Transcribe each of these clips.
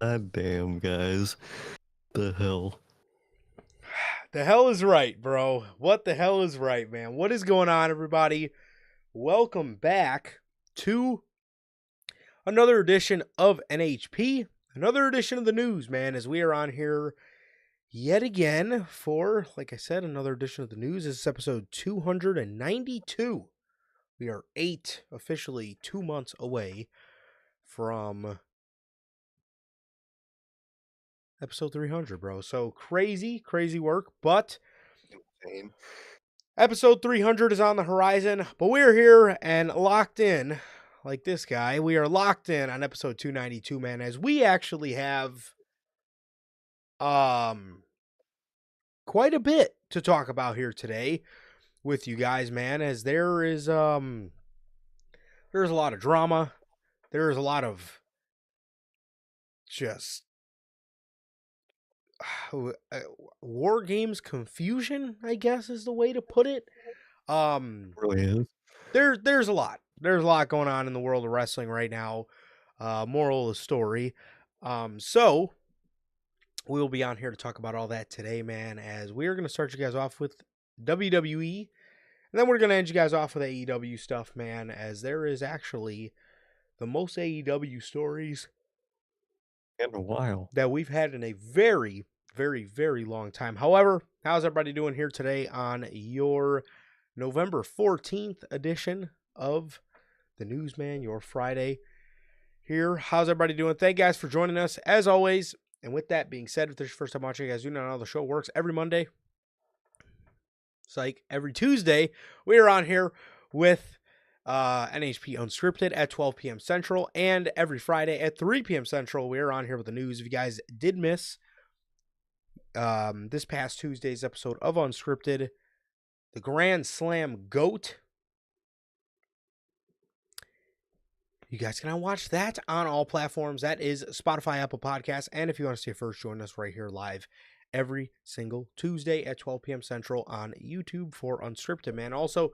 God damn, guys. The hell. The hell is right, bro. What the hell is right, man? What is going on, everybody? Welcome back to another edition of NHP, another edition of the news, man, as we are on here yet again for, like I said, another edition of the news. This is episode 292. We are officially 2 months away from episode 300, bro. So crazy work, but Insane. episode 300 is on the horizon, but we're here and locked in like this guy. We are locked in on episode 292, man, as we actually have quite a bit to talk about here today with you guys, man, as there's a lot of drama. There's a lot of just war games confusion, I guess is the way to put it. Really is. There's a lot. There's a lot going on in the world of wrestling right now. Moral of the story. So we'll be on here to talk about all that today, man, as we're going to start you guys off with WWE, and then we're going to end you guys off with AEW stuff, man, as there is actually the most AEW stories In a while. that we've had in a very, very, very long time. However, how's everybody doing here today on your November 14th edition of the Newsman, your Friday here? How's everybody doing? Thank you guys for joining us as always. And with that being said, if this is your first time watching, you guys do not know the show works every Monday. Psych. Every Tuesday, we are on here with NHP Unscripted at 12 p.m. Central, and every Friday at 3 p.m. Central, we are on here with the news. If you guys did miss this past Tuesday's episode of Unscripted, the Grand Slam GOAT, you guys can now watch that on all platforms. That is Spotify, Apple Podcasts, and if you want to see it first, join us right here live every single Tuesday at 12 p.m. Central on YouTube for Unscripted, man. Also,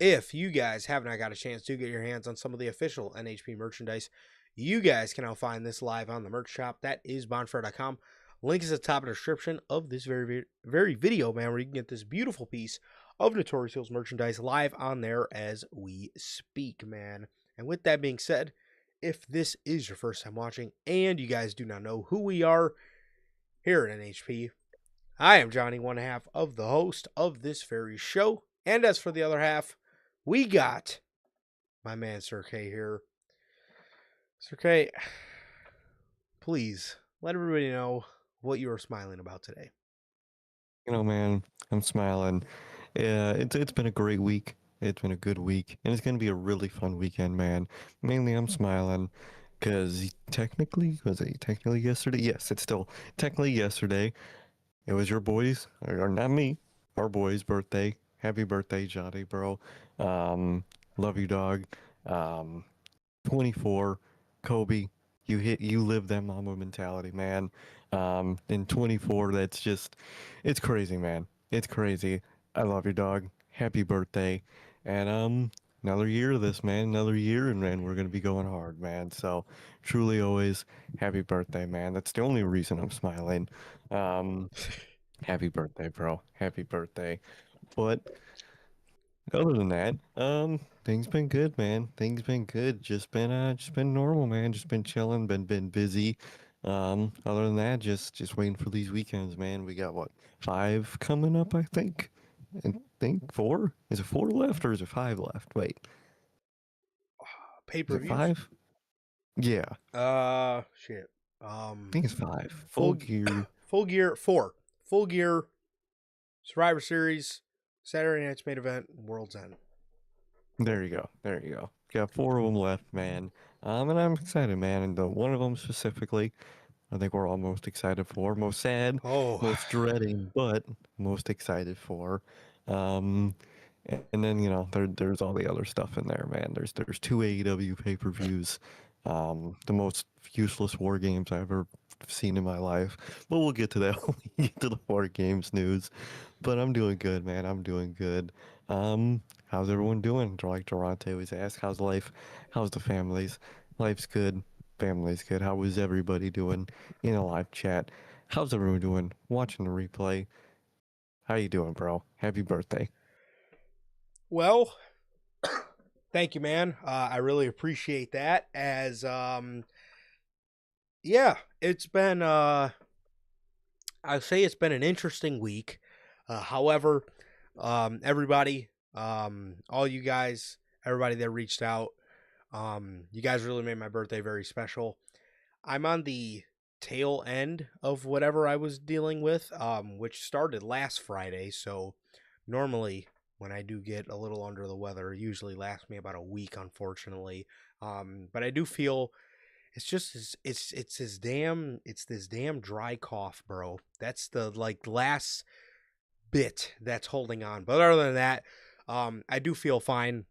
if you guys have not got a chance to get your hands on some of the official NHP merchandise, you guys can now find this live on the merch shop. That is bonfire.com. Link is at the top of the description of this very video, man, where you can get this beautiful piece of Notorious merchandise live on there as we speak, man. And with that being said, if this is your first time watching and you guys do not know who we are here at NHP, I am Johnny, one half of the host of this very show. And as for the other half, we got my man Sir K here. Sir K, please let everybody know what you are smiling about today. You know, man, I'm smiling. Yeah, it's been a great week. It's been a good week, and it's gonna be a really fun weekend, man. Mainly, I'm smiling because was it technically yesterday? Yes, it's still technically yesterday. It was your boys, or not me, our boys' birthday. Happy birthday, Johnny, bro. Love you, dog. Um, 24, Kobe. You live that mama mentality, man. In 24, it's crazy, man. It's crazy. I love your dog. Happy birthday. And another year of this, man. Another year, and we're gonna be going hard, man. So truly, always happy birthday, man. That's the only reason I'm smiling. Happy birthday, bro. Happy birthday. But other than that, things been good, man. Things been good. Just been normal, man. Just been chilling, been busy. Other than that, just waiting for these weekends, man. We got what, 5 coming up, I think. I think 4. Is it 4 left or is it 5 left? Wait, is it Pay-per-views? 5? Yeah, Shit. I think it's 5. Full Full Gear. Full Gear 4. Full Gear, Survivor Series, Saturday Night's Main Event, World's End. There you go. There you go. Got 4 of them left, man. And I'm excited, man. And the one of them specifically, I think we're all most excited for, most sad, Oh, most dreading, but most excited for. Um, and then there's all the other stuff in there, man. There's 2 AEW pay-per-views, the most useless war games I've ever seen in my life. But we'll get to that when we get to the war games news. But I'm doing good, man. I'm doing good. How's everyone doing? Like Durante always asks, how's life? How's the families? Life's good. Family's good. How is everybody doing in a live chat? How's everyone doing watching the replay? How you doing, bro? Happy birthday. well, thank you, man. I really appreciate that. As yeah, it's been I say it's been an interesting week. However, everybody, all you guys, everybody that reached out, you guys really made my birthday very special. I'm on the tail end of whatever I was dealing with, which started last Friday. So normally when I do get a little under the weather, it usually lasts me about a week, unfortunately. But I do feel it's just it's this damn dry cough, bro. That's the last bit that's holding on. But other than that, I do feel fine.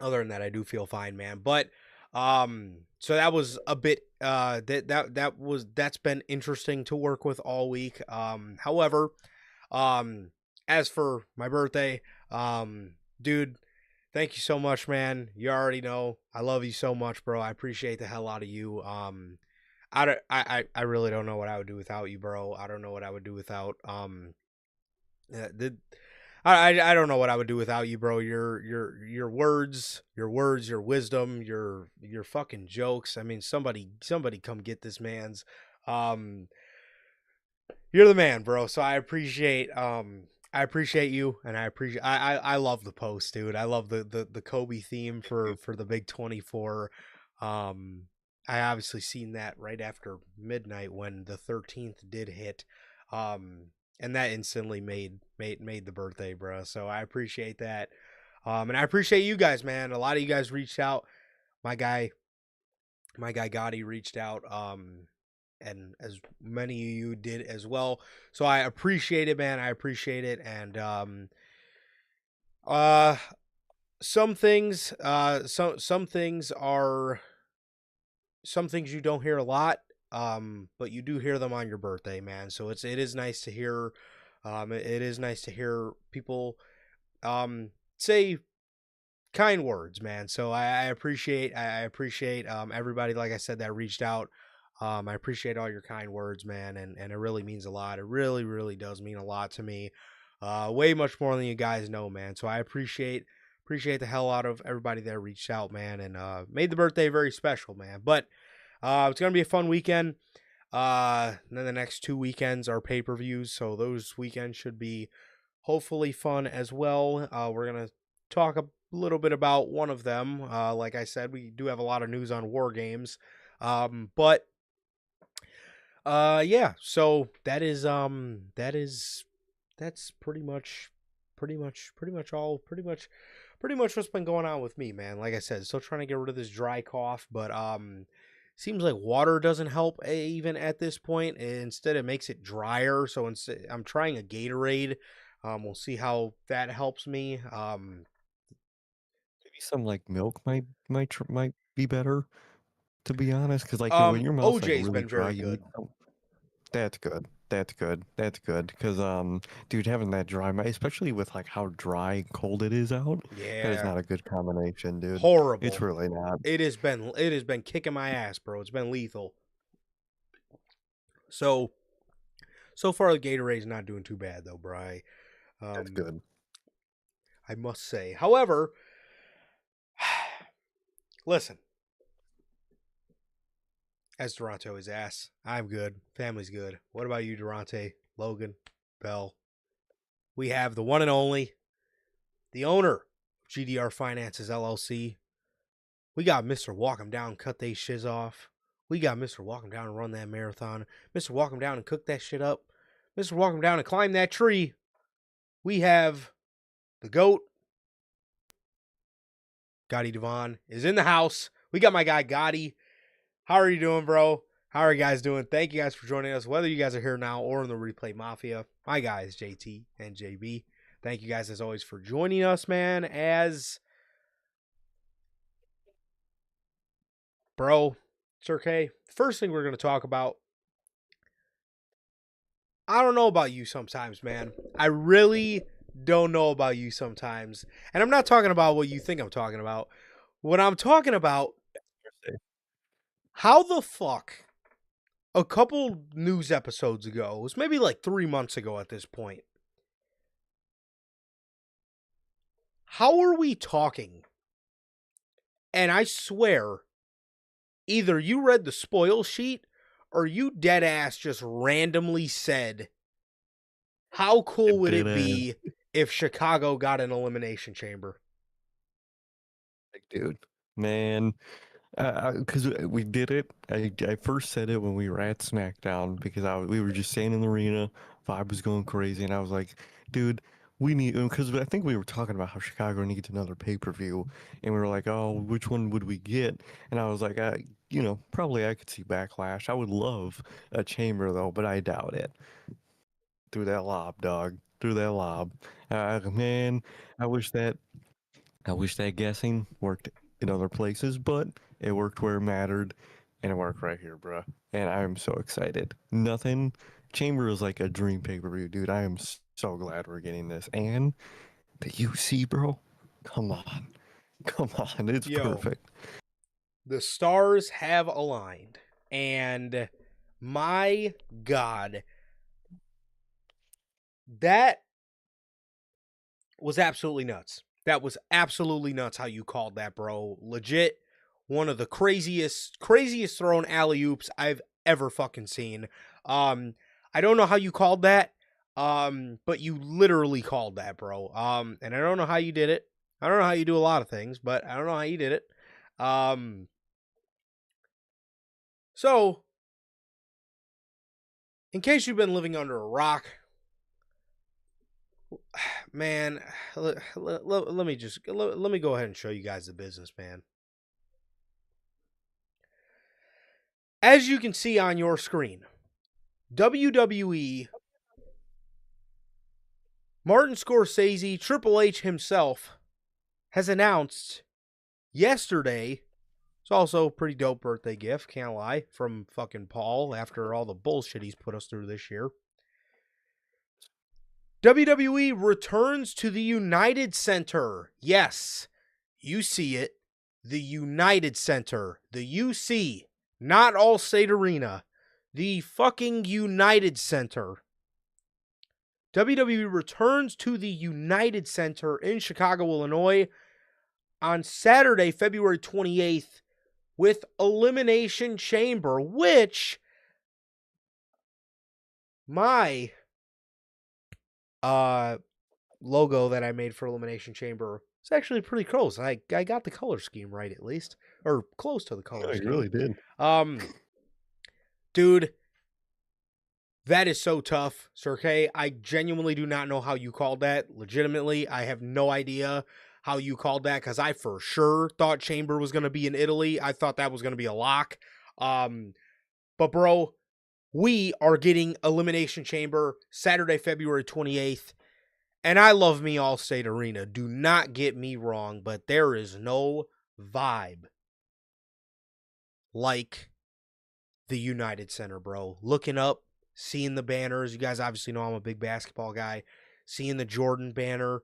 Other than that, I do feel fine, man. But so that was a bit that's been interesting to work with all week. However, as for my birthday, dude, thank you so much, man. You already know I love you so much, bro. I appreciate the hell out of you. I really don't know what I would do without you, bro. I don't know what I would do without I don't know what I would do without you, bro. Your words, your wisdom, your fucking jokes. I mean, somebody come get this man's. Um, you're the man, bro. So I appreciate you, and I love the post, dude. I love the Kobe theme for the Big 24. Um, I obviously seen that right after midnight when the 13th did hit. Um, and that instantly made the birthday, bro. So I appreciate that. And I appreciate you guys, man. A lot of you guys reached out. My guy, my guy Gotti reached out. And as many of you did as well. So I appreciate it, man. I appreciate it. And uh some things are some things you don't hear a lot, but you do hear them on your birthday, man. So it is nice to hear it is nice to hear people say kind words, man. So I appreciate everybody, like I said, that reached out. I appreciate all your kind words, man, and it really means a lot. It really, really does mean a lot to me. Way much more than you guys know, man. So I appreciate the hell out of everybody that reached out, man, and made the birthday very special, man. But it's gonna be a fun weekend. And then the next 2 weekends are pay-per-views, so those weekends should be hopefully fun as well. We're gonna talk a little bit about one of them. Like I said, we do have a lot of news on war games. But yeah, so that's pretty much what's been going on with me, man. Like I said, still trying to get rid of this dry cough, but seems like water doesn't help even at this point. Instead, it makes it drier. So instead, I'm trying a Gatorade. We'll see how that helps me. Maybe some like milk might be better, to be honest, because like when your mouth's like OJ's really been dry, very you need good. some. That's good. That's good. That's good. Because dude, having that dry mouth, especially with like how dry and cold it is out, that is Yeah, not a good combination, dude. It's horrible. really not. It has been kicking my ass, bro. It's been lethal. So so far the Gatorade's not doing too bad though, Bry. That's Um, good. I must say. However, listen, as Durante always asks, I'm good. Family's good. What about you, Durante, Logan, Bell? We have the one and only, the owner of GDR Finances LLC. We got Mr. Walk 'em down, cut they shiz off. We got Mr. Walk 'em down and run that marathon. Mr. Walk 'em down and cook that shit up. Mr. Walk 'em down and climb that tree. We have the GOAT, Gotti Devon, is in the house. We got my guy Gotti. How are you doing, bro? How are you guys doing? Thank you guys for joining us, whether you guys are here now or in the Replay Mafia. My guys, JT and JB. Thank you guys, as always, for joining us, man. As, bro, it's okay. First thing we're going to talk about, I don't know about you sometimes, man. I really don't know about you sometimes. And I'm not talking about what you think I'm talking about. What I'm talking about, how the fuck a couple news episodes ago, it was maybe like 3 months ago at this point. How are we talking? And I swear, either you read the spoil sheet or you dead ass just randomly said, how cool would Dead it ass, be if Chicago got an elimination chamber? like, dude. Man, because we did it. I first said it when we were at SmackDown because we were just staying in the arena, vibe was going crazy, and I was like, dude, we need because I think we were talking about how Chicago needs another pay-per-view, and we were like, oh, which one would we get? And I was like, probably I could see Backlash. I would love a chamber though, but I doubt it. Through that lob, dog. Through that lob. Man, I wish that I wish that guessing worked in other places, but it worked where it mattered, and it worked right here, bruh. And I'm so excited. Nothing. Chamber is like a dream pay per view, dude. I am so glad we're getting this. And the UC, bro. Come on. Come on. It's Yo, perfect. the stars have aligned. And my God, that was absolutely nuts. That was absolutely nuts how you called that, bro. Legit, one of the craziest thrown alley oops I've ever fucking seen. I don't know how you called that, but you literally called that, bro. And I don't know how you did it. I don't know how you do a lot of things, but I don't know how you did it. So in case you've been living under a rock, man, let me go ahead and show you guys the business, man. As you can see on your screen, WWE, Martin Scorsese, Triple H himself, has announced yesterday. It's also a pretty dope birthday gift, can't lie, from fucking Paul after all the bullshit he's put us through this year. WWE returns to the United Center. Yes, you see it. The United Center. The UC. Not Allstate Arena. The fucking United Center. WWE returns to the United Center in Chicago, Illinois on Saturday, February 28th with Elimination Chamber, which my logo that I made for Elimination Chamber is actually pretty close. I got the color scheme right at least, or close to the color Yeah, you scheme. really did. Dude, that is so tough, Sir K. I genuinely do not know how you called that. Legitimately, I have no idea how you called that because I for sure thought Chamber was going to be in Italy. I thought that was going to be a lock. But bro, we are getting Elimination Chamber Saturday, February 28th. And I love me Allstate Arena. Do not get me wrong, but there is no vibe like the United Center, bro. Looking up, seeing the banners. You guys obviously know I'm a big basketball guy. Seeing the Jordan banner.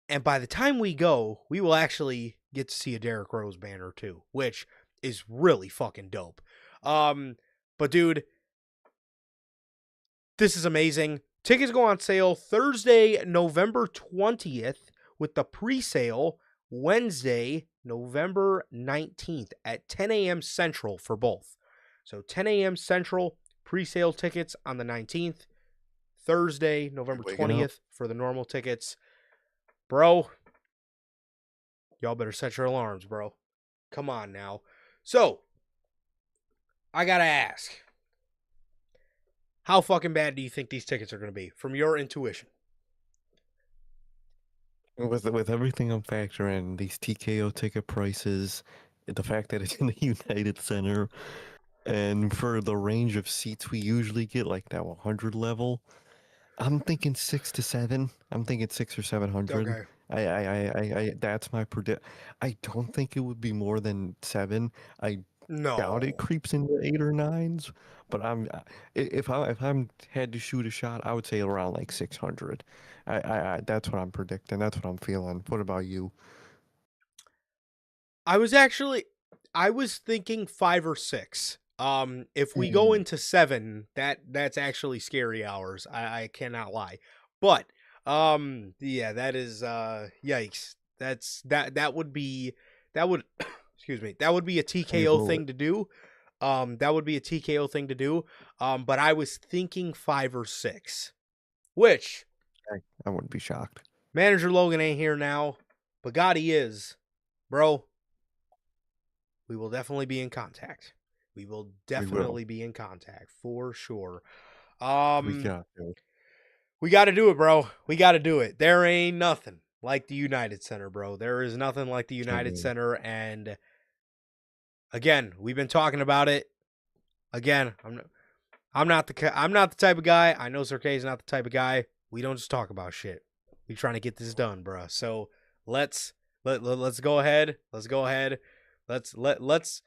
And by the time we go, we will actually get to see a Derrick Rose banner too, which is really fucking dope. But dude, this is amazing. Tickets go on sale Thursday, November 20th, with the pre-sale Wednesday, November 19th at 10 a.m. Central for both. So 10 a.m. Central, pre-sale tickets on the 19th. Thursday, November Waking up. 20th for the normal tickets. Bro, y'all better set your alarms, bro. Come on now. So, I gotta ask, how fucking bad do you think these tickets are going to be from your intuition? With everything I'm factoring, these TKO ticket prices, the fact that it's in the United Center, and for the range of seats we usually get, like that 100 level, I'm thinking 6 to 7. I'm thinking 6 or 700. Okay. That's my predict. I don't think it would be more than 7. I doubt it No. creeps into 8 or 9s, but if I'm had to shoot a shot, I would say around like 600. That's what I'm predicting. That's what I'm feeling. What about you? I was thinking 5 or 6. If we go Mm. into 7, that's actually scary hours. I cannot lie. But yeah, that is yikes. That would be that would excuse me. That would be a Can you TKO blow it? thing to do. That would be a TKO thing to do. But I was thinking 5 or 6. Which I wouldn't be shocked. Manager Logan ain't here now, but God he is. Bro, we will definitely be in contact. We will We will. definitely be in contact for sure. We Um, got to. we got to do it, bro. We got to do it. There ain't nothing like the United Center, bro. There is nothing like the I United mean, Center. And again, we've been talking about it. Again, I'm not the type of guy. I know Sir K is not the type of guy. We don't just talk about shit. We trying to get this done, bro. So let's go ahead. Let's go ahead. Let's let's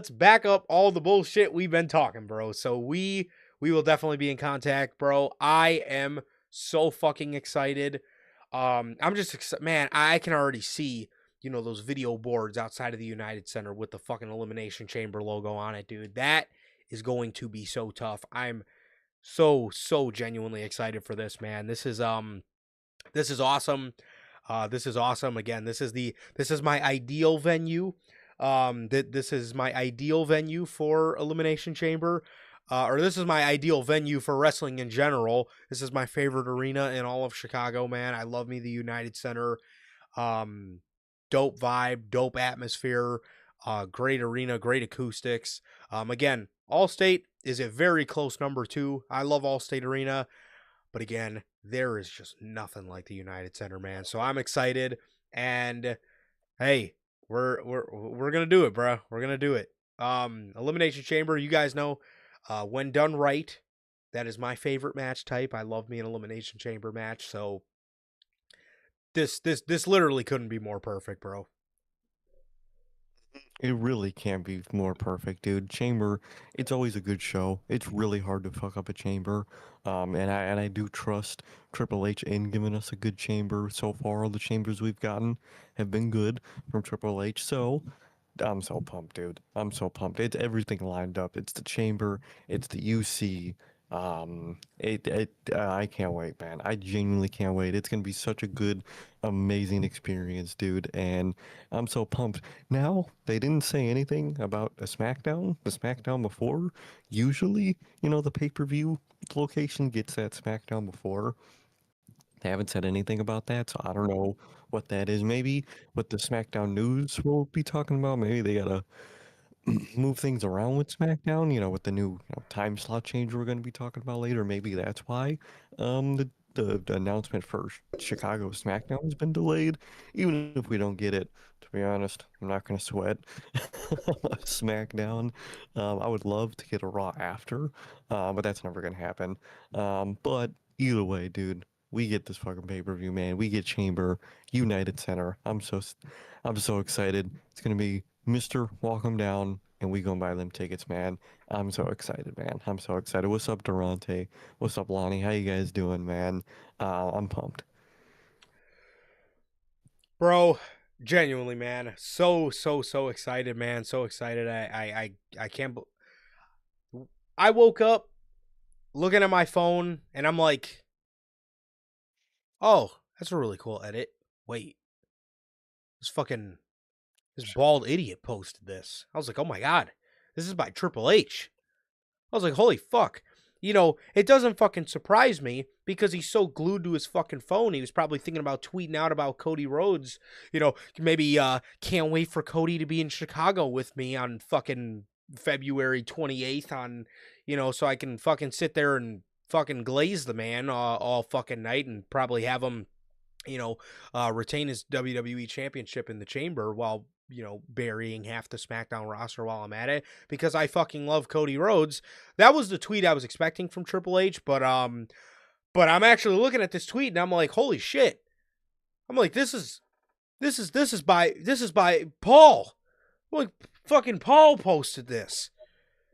back up all the bullshit we've been talking, bro. So we will definitely be in contact, bro. I am so fucking excited. I'm just man, I can already see, you know, those video boards outside of the United Center with the fucking Elimination Chamber logo on it, dude. That is going to be so tough. I'm so genuinely excited for this, man. This is This is awesome. This is awesome. Again, this is my ideal venue. This is my ideal venue for Elimination Chamber, or this is my ideal venue for wrestling in general. This is my favorite arena in all of Chicago, man. I love me the United Center. Um, Dope vibe, dope atmosphere, great arena, great acoustics. Again, Allstate is a very close number two. I love Allstate Arena. But again, there is just nothing like the United Center, man. So I'm excited, and hey, we're gonna do it, bro. We're gonna do it. Elimination Chamber, you guys know, when done right, that is my favorite match type. I love me an Elimination Chamber match. So this literally couldn't be more perfect, bro. It really can't be more perfect, dude. Chamber, it's always a good show. It's really hard to fuck up a chamber. And I do trust Triple H in giving us a good chamber so far. All the chambers we've gotten have been good from Triple H. So I'm so pumped, dude. I'm so pumped. It's everything lined up. It's the chamber, it's the UC. I can't wait, man. I genuinely can't wait. It's gonna be such a good, amazing experience, dude. And I'm so pumped. Now, they didn't say anything about a SmackDown. The SmackDown before, usually, the pay-per-view location gets that SmackDown before. They haven't said anything about that, so I don't know what that is. Maybe what the SmackDown news will be talking about. Maybe they gotta move things around with SmackDown, with the new time slot change we're going to be talking about later. Maybe that's why the announcement for Chicago SmackDown has been delayed. Even if we don't get it, to be honest, I'm not going to sweat SmackDown. I would love to get a Raw after, but that's never going to happen. But either way, dude, we get this fucking pay-per-view, man. We get Chamber, United Center. I'm so excited. It's gonna be Mr. Walk 'em down, and we gonna buy them tickets, man. I'm so excited, man. I'm so excited. What's up, Durante? What's up, Lonnie? How you guys doing, man? I'm pumped. Bro, genuinely, man. So excited, man. So excited. I can't. I woke up looking at my phone, and I'm like, oh, that's a really cool edit. Wait, this fucking this bald idiot posted this. I was like, oh my god, this is by Triple H. I was like, holy fuck. It doesn't fucking surprise me because he's so glued to his fucking phone. He was probably thinking about tweeting out about Cody Rhodes. Maybe can't wait for Cody to be in Chicago with me on fucking February 28th so I can fucking sit there and fucking glaze the man all fucking night and probably have him, retain his WWE championship in the chamber while burying half the SmackDown roster while I'm at it because I fucking love Cody Rhodes. That was the tweet I was expecting from Triple H, but I'm actually looking at this tweet and I'm like, holy shit. I'm like, this is by Paul. Like fucking Paul posted this.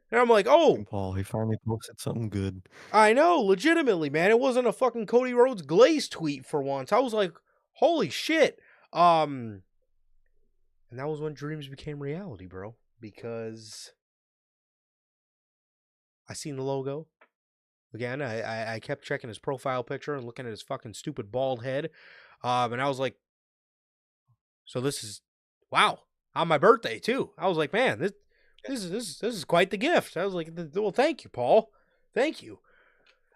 And I'm like, oh, And Paul, he finally posted something good. I know, legitimately, man. It wasn't a fucking Cody Rhodes Glaze tweet for once. I was like, holy shit. Um, And that was when dreams became reality, bro. Because I seen the logo. Again, I kept checking his profile picture and looking at his fucking stupid bald head. And I was like, so this is wow. On my birthday too. I was like, man, this is quite the gift. I was like, well, thank you, Paul. Thank you.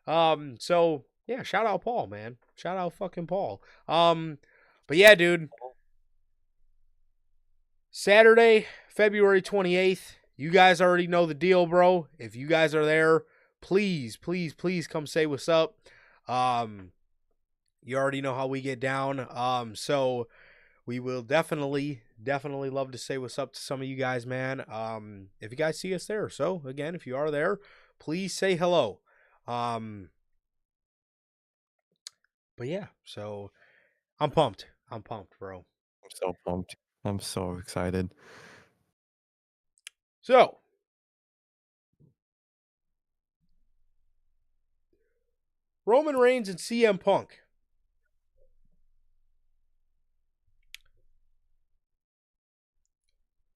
So yeah, shout out Paul, man. Shout out fucking Paul. But yeah, dude. Saturday, February 28th. You guys already know the deal, bro. If you guys are there, please, please, please come say what's up. You already know how we get down. So we will definitely love to say what's up to some of you guys, man. If you guys see us there. So again, if you are there, please say hello. But yeah, so I'm pumped. I'm pumped, bro. I'm so pumped. I'm so excited. So Roman Reigns and CM Punk.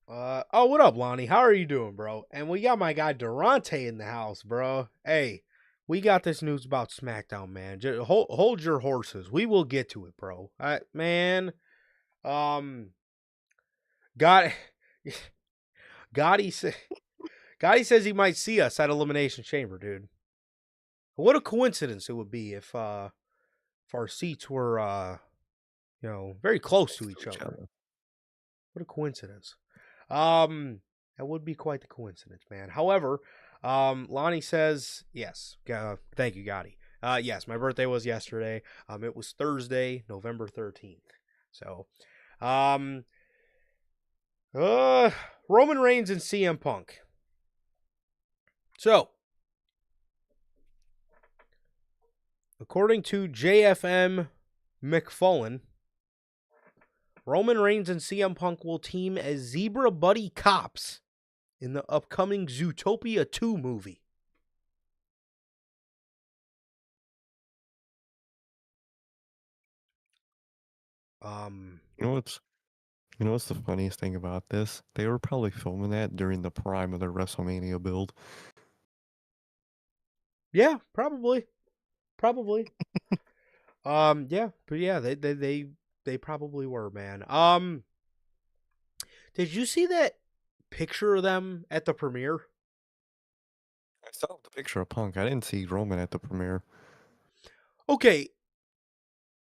What up, Lonnie? How are you doing, bro? And we got my guy Durante in the house, bro. Hey, we got this news about SmackDown, man. Just hold your horses. We will get to it, bro. Man, um, God, Gotti said. Gotti says he might see us at Elimination Chamber, dude. What a coincidence it would be if our seats were very close to each other. What a coincidence. That would be quite the coincidence, man. However, Lonnie says yes. Thank you, Gotti. Yes, my birthday was yesterday. It was Thursday, November 13th. So, um, Roman Reigns and CM Punk. So, according to JFM McFullen, Roman Reigns and CM Punk will team as Zebra Buddy Cops in the upcoming Zootopia 2 movie. You know what's the funniest thing about this? They were probably filming that during the prime of their WrestleMania build. Yeah, probably. Yeah, but yeah, they probably were, man. Did you see that picture of them at the premiere? I saw the picture of Punk. I didn't see Roman at the premiere. Okay,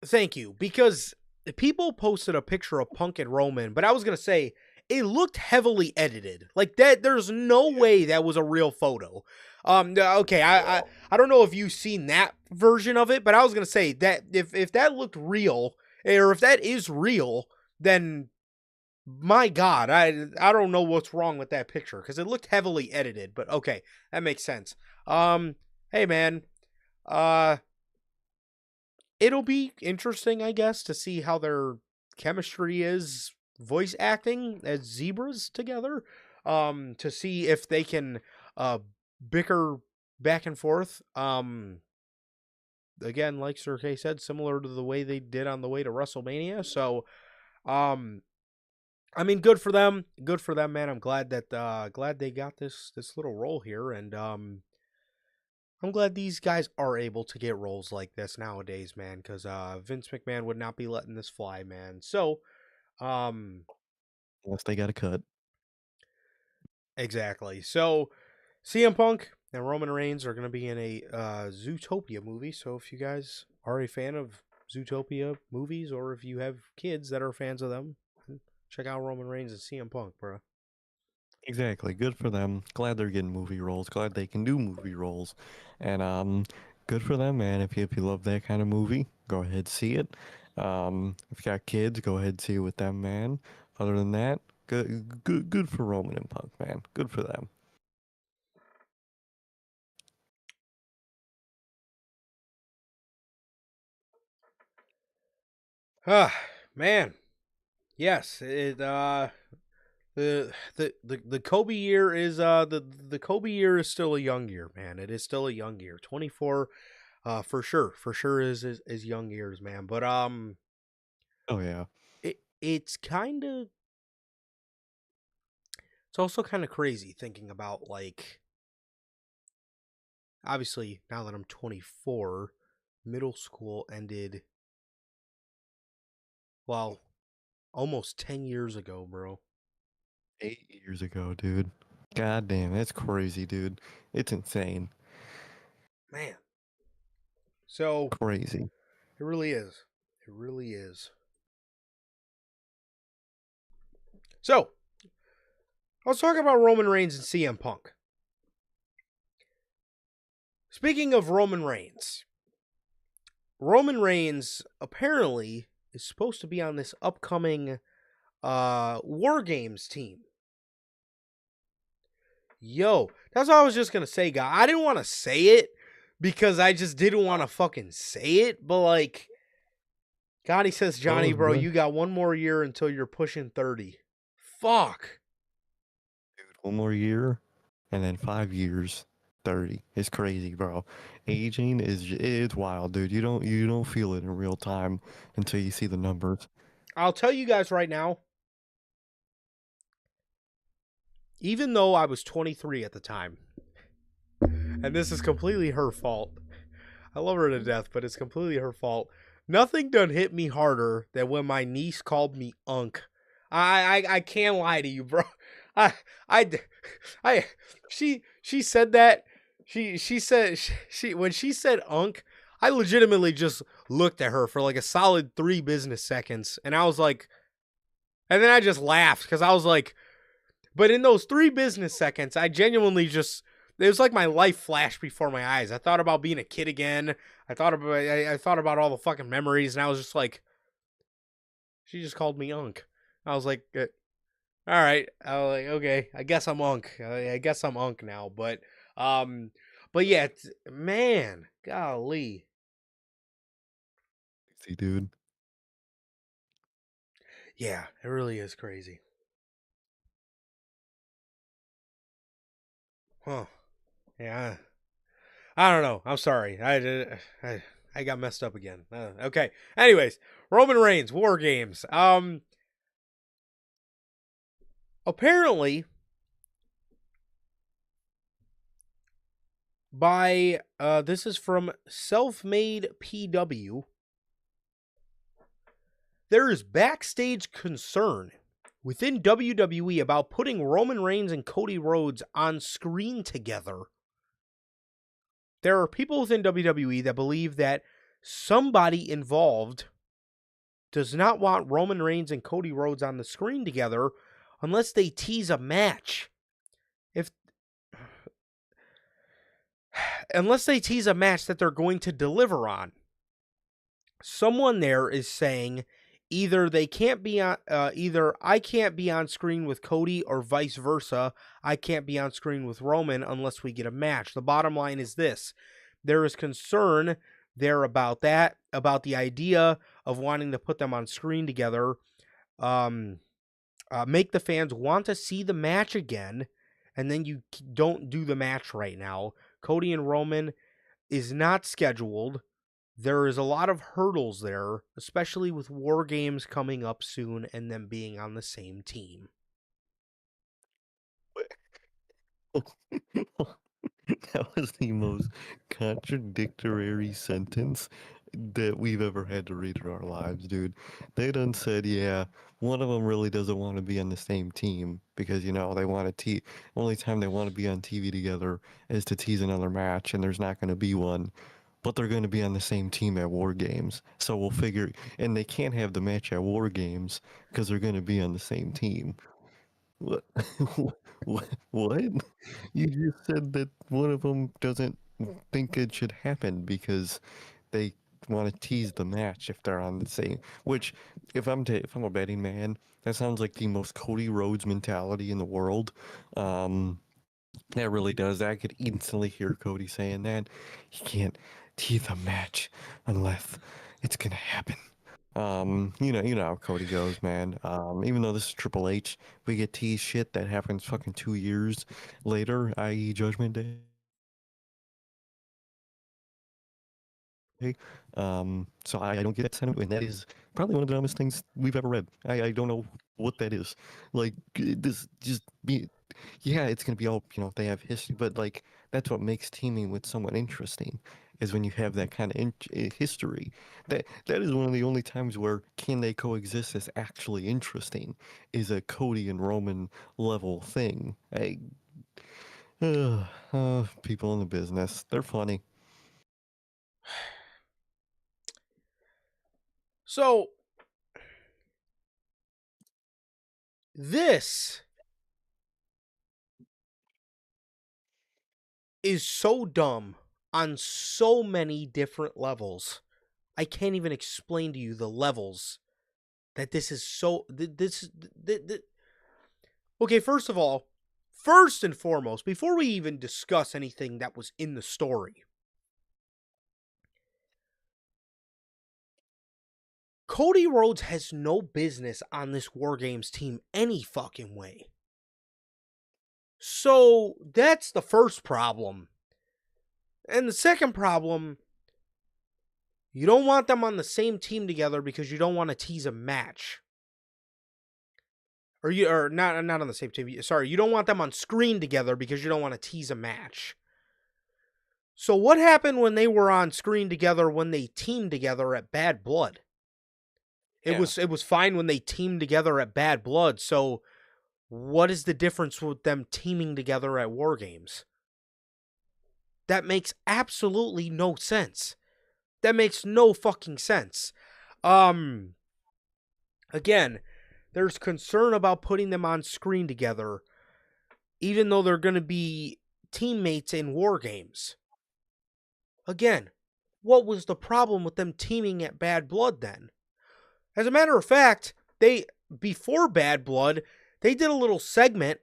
thank you, because people posted a picture of Punk and Roman, but I was gonna say it looked heavily edited. Like that, there's no way that was a real photo. Okay, I don't know if you've seen that version of it, but I was gonna say that if that looked real, or if that is real, then my God, I don't know what's wrong with that picture because it looked heavily edited. But okay, that makes sense. Hey man, uh, it'll be interesting, I guess, to see how their chemistry is voice acting as zebras together. To see if they can bicker back and forth. Again, like Sir K said, similar to the way they did on the way to WrestleMania. So, I mean, good for them. Good for them, man. I'm glad that glad they got this little role here, and I'm glad these guys are able to get roles like this nowadays, man. Because Vince McMahon would not be letting this fly, man. So, um, Unless they got a cut. exactly. So, CM Punk and Roman Reigns are going to be in a Zootopia movie. So, if you guys are a fan of Zootopia movies, or if you have kids that are fans of them, check out Roman Reigns and CM Punk, bro. Exactly. Good for them. Glad they're getting movie roles. Glad they can do movie roles. And good for them, man. If you love that kind of movie, go ahead see it. If you got kids, go ahead see it with them, man. Other than that, good for Roman and Punk, man. Good for them. Ah, man. Yes, the Kobe year is the Kobe year is still a young year, man. It is still a young year. 24 for sure is young years, man. But Oh yeah. it's kind of it's also kind of crazy thinking about, like, obviously now that I'm 24, middle school ended, well, almost 10 years ago, bro. 8 years ago, dude. God damn, that's crazy, dude. It's insane. Man. So, Crazy. it really is. It really is. So, let's talk about Roman Reigns and CM Punk. Speaking of Roman Reigns apparently is supposed to be on this upcoming War Games team. Yo, that's what I was just gonna say, guy. I didn't want to say it because I just didn't want to fucking say it, but like, Gotti says, Johnny, Oh, bro, dude. you got one more year until you're pushing 30. Fuck. One more year, and then 5 years, 30. It's crazy, bro. Aging it's wild, dude. You don't feel it in real time until you see the numbers. I'll tell you guys right now, even though I was 23 at the time, and this is completely her fault. I love her to death, but it's completely her fault. Nothing done hit me harder than when my niece called me Unk. I can't lie to you, bro. I I I she said that. She said she when she said Unk, I legitimately just looked at her for like a solid 3 business seconds, and I was like, and then I just laughed because I was like, but in those 3 business seconds, I genuinely just, it was like my life flashed before my eyes. I thought about being a kid again. I thought about all the fucking memories, and I was just like, she just called me Unk. I was like, all right. I was like, okay, I guess I'm Unk. I guess I'm Unk now. Um, but yeah, man, golly, See, dude. yeah, it really is crazy. Huh? Yeah, I don't know. I'm sorry. I got messed up again. Okay. Anyways, Roman Reigns War Games. Apparently by this is from Self-Made PW. There is backstage concern within WWE about putting Roman Reigns and Cody Rhodes on screen together. There are people within WWE that believe that somebody involved does not want Roman Reigns and Cody Rhodes on the screen together unless they tease a match. If unless they tease a match that they're going to deliver on. Someone there is saying either they can't be on either I can't be on screen with Cody or vice versa. I can't be on screen with Roman unless we get a match. The bottom line is this. There is concern there about that, about the idea of wanting to put them on screen together. Make the fans want to see the match again, and then you don't do the match right now. Cody and Roman is not scheduled. There is a lot of hurdles there, especially with War Games coming up soon and them being on the same team. That was the most contradictory sentence that we've ever had to read in our lives, dude. They done said, yeah, one of them really doesn't want to be on the same team because, you know, they want to only time they want to be on TV together is to tease another match, and there's not going to be one. But they're going to be on the same team at War Games. So we'll figure, and they can't have the match at War Games because they're going to be on the same team. What? What? What? You just said that one of them doesn't think it should happen because they want to tease the match if they're on the same. Which, if I'm a betting man, that sounds like the most Cody Rhodes mentality in the world. That really does. I could instantly hear Cody saying that he can't tease a match unless it's gonna happen. You know how Cody goes, man. Even though this is Triple H, we get teased shit that happens fucking 2 years later, i.e. Judgment Day. So I don't get that sentiment, and that is probably one of the dumbest things we've ever read. I don't know what that is. Like, this just be, yeah, it's gonna be all, you know, they have history, but like, that's what makes teaming with someone interesting, is when you have that kind of history. That is one of the only times where can they coexist is actually interesting, is a Cody and Roman level thing. People in the business, they're funny. So, this is so dumb on so many different levels. I can't even explain to you the levels that this is so. Okay, first of all, first and foremost, before we even discuss anything that was in the story, Cody Rhodes has no business on this War Games team any fucking way. So that's the first problem. And the second problem, you don't want them on the same team together because you don't want to tease a match. Or not on the same team. Sorry, you don't want them on screen together because you don't want to tease a match. So what happened when they were on screen together when they teamed together at Bad Blood? Yeah. It was fine when they teamed together at Bad Blood. So what is the difference with them teaming together at War Games? That makes absolutely no sense. That makes no fucking sense. Um Again, there's concern about putting them on screen together even though they're going to be teammates in War Games. Again, what was the problem with them teaming at Bad Blood then? As a matter of fact, they before Bad Blood, they did a little segment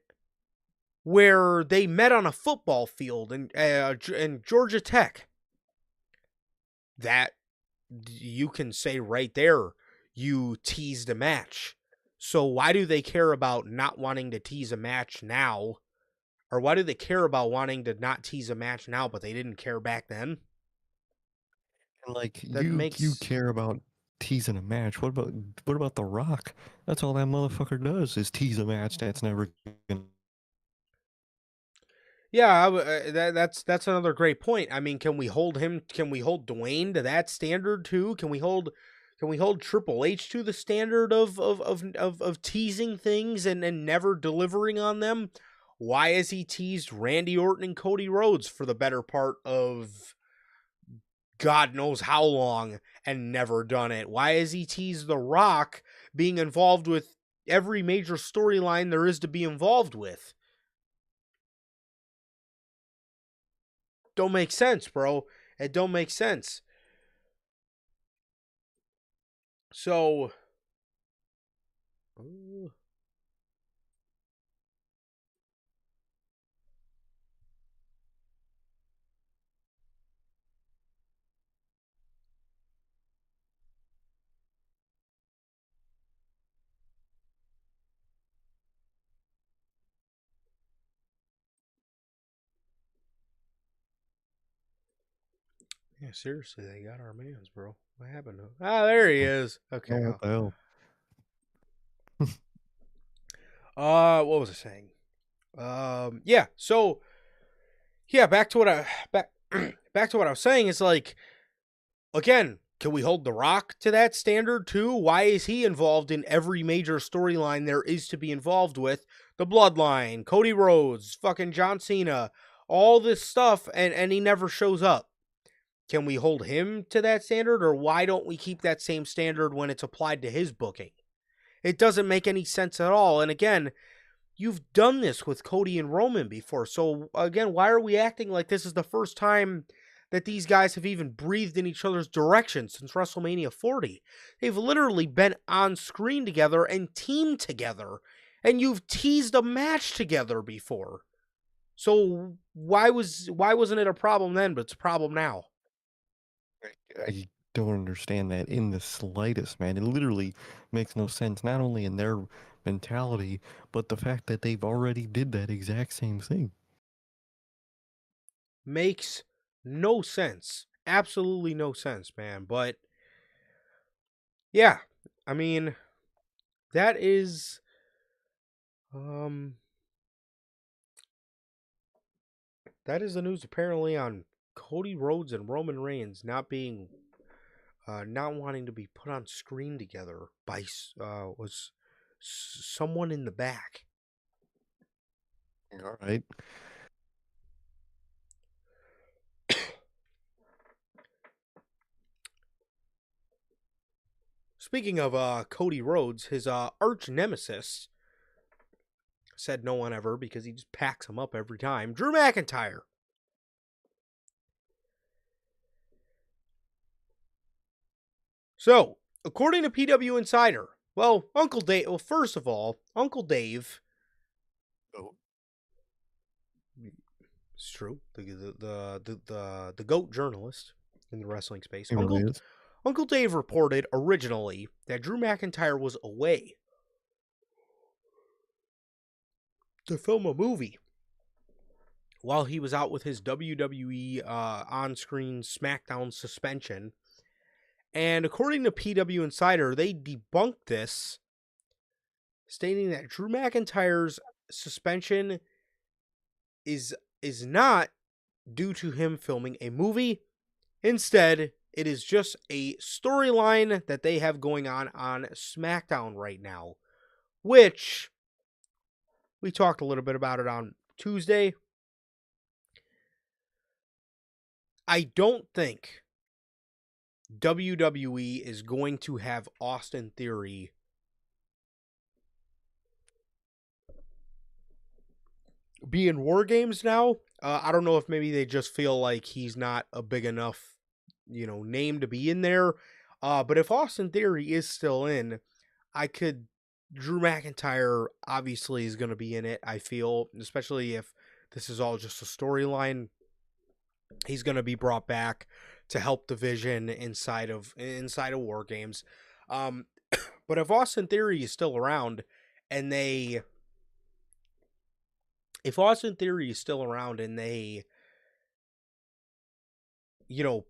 where they met on a football field in Georgia Tech. That you can say right there, you teased a match. So why do they care about not wanting to tease a match now? Or why do they care about wanting to not tease a match now, but they didn't care back then? And like That you makes care about teasing a match. What about The Rock? That's all that motherfucker does is tease a match that's never gonna. yeah. That's another great point. I mean, can we hold him? Can we hold Dwayne to that standard too? Can we hold Triple H to the standard of teasing things and never delivering on them? Why has he teased Randy Orton and Cody Rhodes for the better part of God knows how long and never done it? Why has he teased The Rock being involved with every major storyline there is to be involved with? Don't make sense, bro. It don't make sense. So, yeah, seriously, they got our mans, bro. What happened to him? Ah, there he is. Okay. Oh, what the hell? What was I saying? Yeah. So, yeah, back to what I was saying. Is like, again, can we hold The Rock to that standard too? Why is he involved in every major storyline there is to be involved with? The Bloodline, Cody Rhodes, fucking John Cena, all this stuff, and he never shows up. Can we hold him to that standard, or why don't we keep that same standard when it's applied to his booking? It doesn't make any sense at all. And again, you've done this with Cody and Roman before. So again, why are we acting like this is the first time that these guys have even breathed in each other's direction since WrestleMania 40? They've literally been on screen together and teamed together, and you've teased a match together before. So why wasn't it a problem then, but it's a problem now? I don't understand that in the slightest, man. It literally makes no sense, not only in their mentality, but the fact that they've already did that exact same thing. Makes no sense. Absolutely no sense, man. But yeah, I mean, that is um that is the news apparently on Cody Rhodes and Roman Reigns not wanting to be put on screen together by was someone in the back. All right. Speaking of Cody Rhodes, his arch nemesis said no one ever because he just packs him up every time. Drew McIntyre. So, according to PW Insider, well, Uncle Dave. Well, first of all, Uncle Dave. Oh, It's true. The goat journalist in the wrestling space. it really is. Uncle Dave reported originally that Drew McIntyre was away to film a movie while he was out with his WWE on-screen SmackDown suspension. And according to PW Insider, they debunked this, stating that Drew McIntyre's suspension is not due to him filming a movie. Instead, it is just a storyline that they have going on SmackDown right now, which we talked a little bit about it on Tuesday. I don't think WWE is going to have Austin Theory be in War Games now. I don't know if maybe they just feel like he's not a big enough, name to be in there. But if Austin Theory is still in, I could. Drew McIntyre obviously is going to be in it. I feel, especially if this is all just a storyline, he's going to be brought back to help the Vision inside of War Games. Um, but if Austin Theory is still around, and they if Austin Theory is still around and they,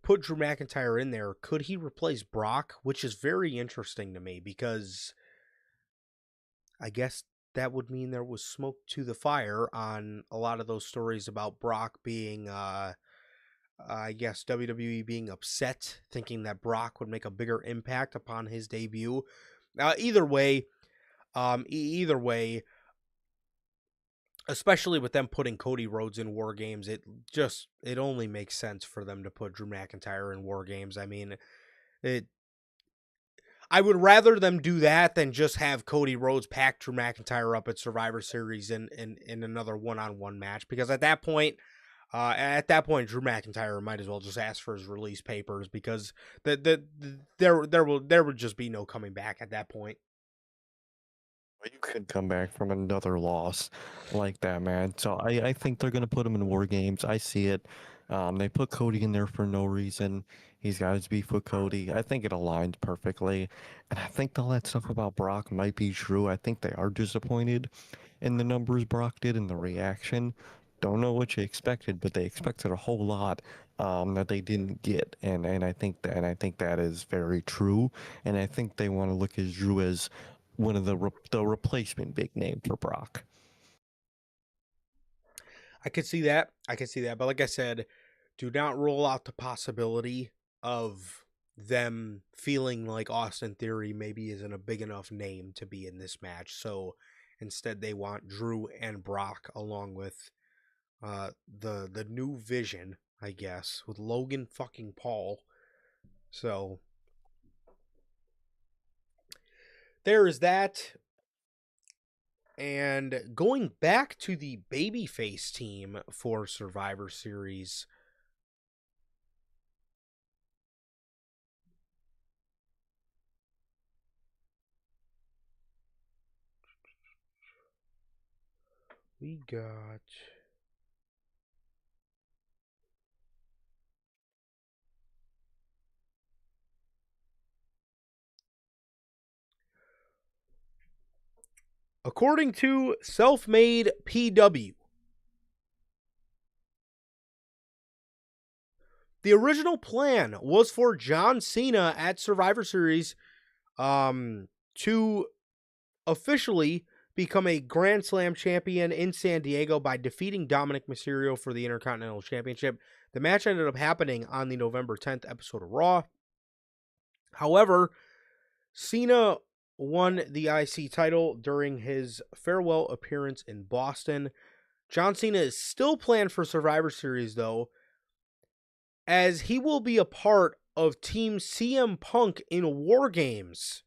put Drew McIntyre in there, could he replace Brock? Which is very interesting to me because I guess that would mean there was smoke to the fire on a lot of those stories about Brock being, I guess, WWE being upset, thinking that Brock would make a bigger impact upon his debut. Either way, either way, especially with them putting Cody Rhodes in War Games, it only makes sense for them to put Drew McIntyre in War Games. I mean, it. I would rather them do that than just have Cody Rhodes pack Drew McIntyre up at Survivor Series in another one-on-one match, because at that point, Drew McIntyre might as well just ask for his release papers, because there would just be no coming back at that point. You could come back from another loss like that, man. So I think they're gonna put him in War Games. I see it. They put Cody in there for no reason. He's got his beef with Cody. I think it aligns perfectly, and I think all that stuff about Brock might be true. I think they are disappointed in the numbers Brock did in the reaction. Don't know what you expected, but they expected a whole lot that they didn't get, and I think that is very true. And I think they want to look at Drew as one of the replacement big name for Brock. I could see that. But like I said, do not rule out the possibility of them feeling like Austin Theory maybe isn't a big enough name to be in this match. So instead, they want Drew and Brock along with the new Vision, I guess, with Logan fucking Paul. So there is that. And going back to the babyface team for Survivor Series, we got according to Self-Made PW, the original plan was for John Cena at Survivor Series to officially become a Grand Slam champion in San Diego by defeating Dominic Mysterio for the Intercontinental Championship. The match ended up happening on the November 10th episode of Raw. However, Cena won the IC title during his farewell appearance in Boston. John Cena is still planned for Survivor Series, though, as he will be a part of Team CM Punk in War Games.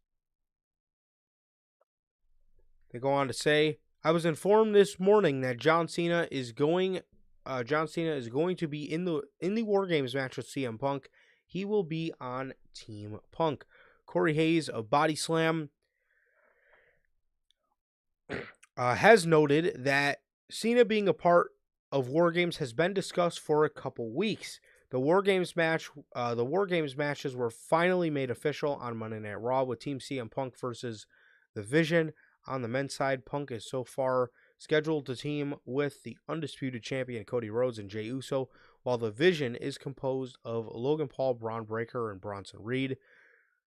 They go on to say, I was informed this morning that John Cena is going to be in the War Games match with CM Punk. He will be on Team Punk. Corey Hayes of Body Slam has noted that Cena being a part of War Games has been discussed for a couple weeks. The War Games matches were finally made official on Monday Night Raw with Team CM Punk versus The Vision. On the men's side, Punk is so far scheduled to team with the undisputed champion Cody Rhodes and Jey Uso, while The Vision is composed of Logan Paul, Braun Breaker, and Bronson Reed.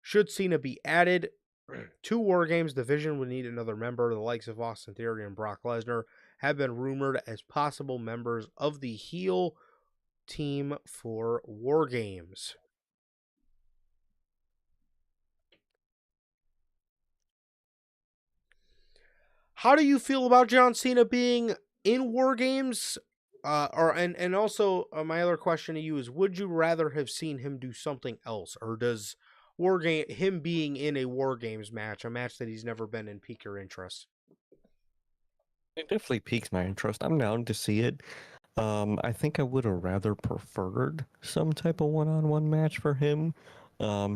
Should Cena be added to War Games, The Vision would need another member. The likes of Austin Theory and Brock Lesnar have been rumored as possible members of the heel team for War Games. How do you feel about John Cena being in War Games? And also my other question to you is: would you rather have seen him do something else, or does him being in a War Games match, a match that he's never been in, pique your interest? It definitely piques my interest. I'm down to see it. I think I would have rather preferred some type of one-on-one match for him.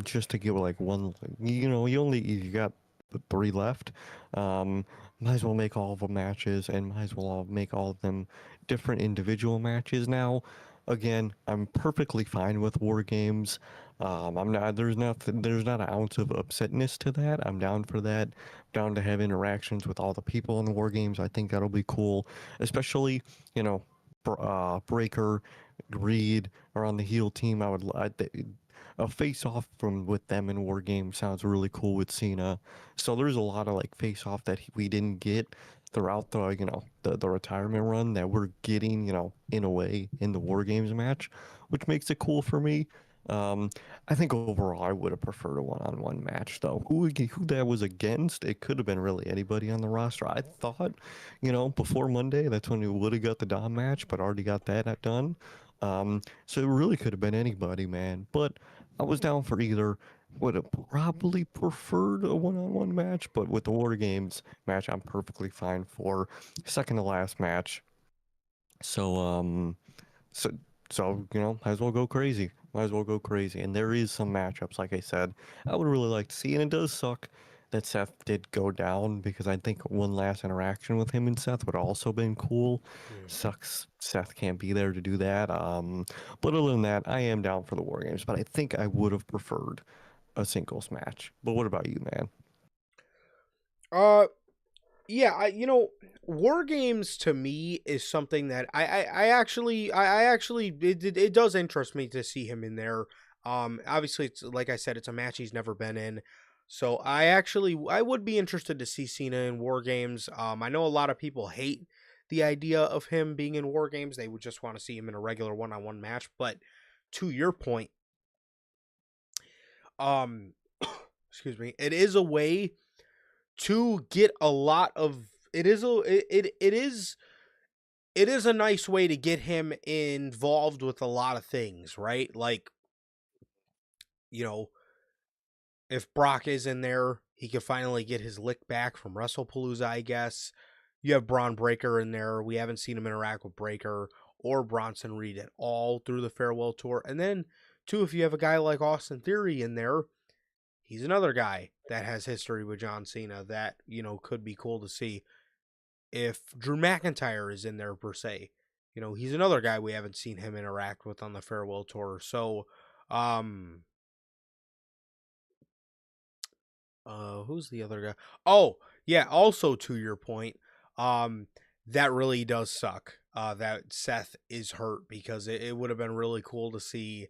Just to give like one, you got the three left. Um, might as well make all of them matches, and might as well make all of them different individual matches. Now, again, I'm perfectly fine with war games. I'm not. There's nothing. There's not an ounce of upsetness to that. I'm down for that. Down to have interactions with all the people in the war games. I think that'll be cool, especially you know Breaker, Reed are on the heel team. A face off from with them in War Games sounds really cool with Cena. So there's a lot of like face off that we didn't get throughout the retirement run that we're getting in a way in the War Games match, which makes it cool for me. Um, I think overall I would have preferred a one-on-one match though. Who that was against? It could have been really anybody on the roster. I thought, before Monday, that's when we would have got the Dom match, but already got that done. So it really could have been anybody, man. But I was down for either. Would have probably preferred a one-on-one match, but with the War Games match, I'm perfectly fine for second to last match. So so might as well go crazy. Might as well go crazy. And there is some matchups, like I said, I would really like to see. And it does suck that Seth did go down because I think one last interaction with him and Seth would also been cool. Mm. Sucks Seth can't be there to do that. But other than that, I am down for the War Games. But I think I would have preferred a singles match. But what about you, man? Uh, yeah, War Games to me is something that I actually it does interest me to see him in there. Obviously, it's like I said, it's a match he's never been in, so I would be interested to see Cena in War Games. I know a lot of people hate the idea of him being in War Games; they would just want to see him in a regular one-on-one match. But to your point, um, excuse me, it is a way to get a lot of it is a nice way to get him involved with a lot of things, right? Like, you know, if Brock is in there, he could finally get his lick back from WrestlePalooza, I guess. You have Braun Breaker in there. We haven't seen him interact with Breaker or Bronson Reed at all through the farewell tour. And then, too, if you have a guy like Austin Theory in there, he's another guy that has history with John Cena that, could be cool to see. If Drew McIntyre is in there per se, he's another guy we haven't seen him interact with on the farewell tour. So, um, who's the other guy? Oh, yeah. Also, to your point, um, that really does suck. That Seth is hurt because it would have been really cool to see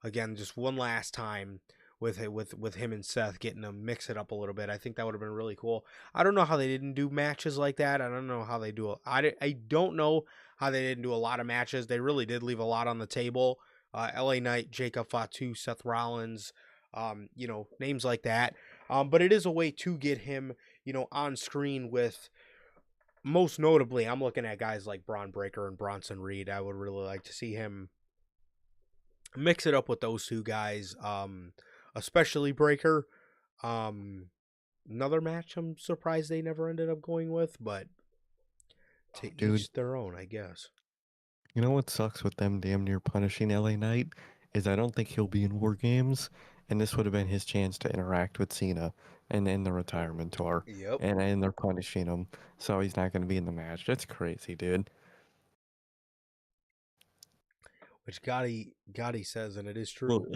again just one last time with him and Seth getting to mix it up a little bit. I think that would have been really cool. I don't know how they didn't do matches like that. I don't know how they do. I don't know how they didn't do a lot of matches. They really did leave a lot on the table. L.A. Knight, Jacob Fatu, Seth Rollins, names like that. But it is a way to get him, on screen with most notably, I'm looking at guys like Braun Breaker and Bronson Reed. I would really like to see him mix it up with those two guys, especially Breaker. Um, Another match I'm surprised they never ended up going with, but Oh, to dude, each their own, I guess. you know what sucks with them damn near punishing LA Knight is I don't think he'll be in War Games, and this would have been his chance to interact with Cena and in the retirement tour, Yep. and they're punishing him, so he's not going to be in the match. That's crazy, dude. Which Gotti says, and it is Well, true.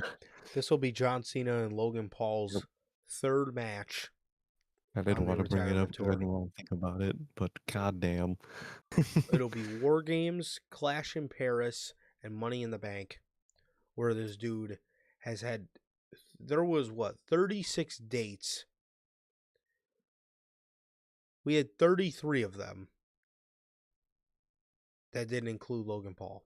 This will be John Cena and Logan Paul's third match I didn't on the want to bring it up retirement because I tour. didn't want to think about it, but goddamn. It'll be War Games, Clash in Paris, and Money in the Bank, where this dude has had. There was what 36 dates. We had 33 of them that didn't include Logan Paul.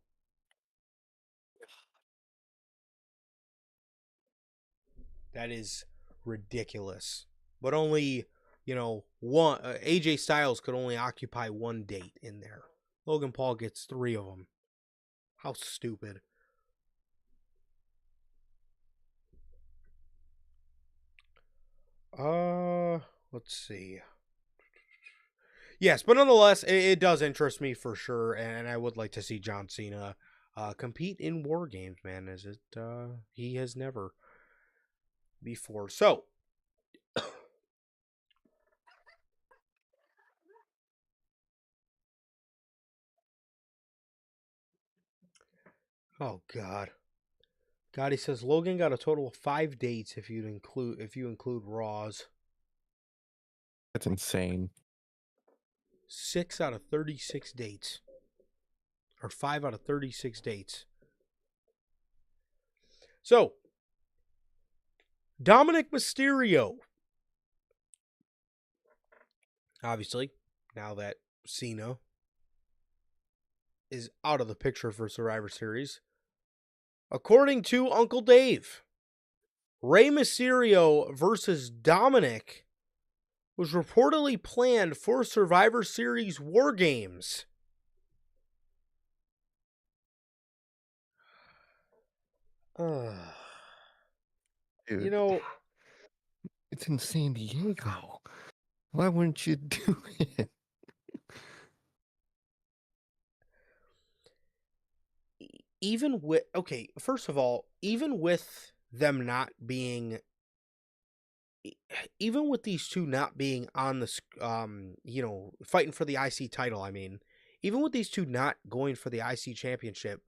That is ridiculous. But only, one AJ Styles could only occupy one date in there. Logan Paul gets 3 of them. How stupid. Let's see. Yes, but nonetheless, it does interest me for sure, and I would like to see John Cena compete in War Games, man, as he has never before. So, oh God, he says Logan got a total of 5 dates if you include Raws. That's insane. 6 out of 36 dates, or 5 out of 36 dates. So, Dominic Mysterio, obviously, now that Cena is out of the picture for Survivor Series, according to Uncle Dave, Rey Mysterio versus Dominic was reportedly planned for Survivor Series War Games. Dude, it's in San Diego. Why wouldn't you do it? Even with, okay, first of all, even with them not being, even with these two not being on the, fighting for the IC title, I mean, even with these two not going for the IC championship,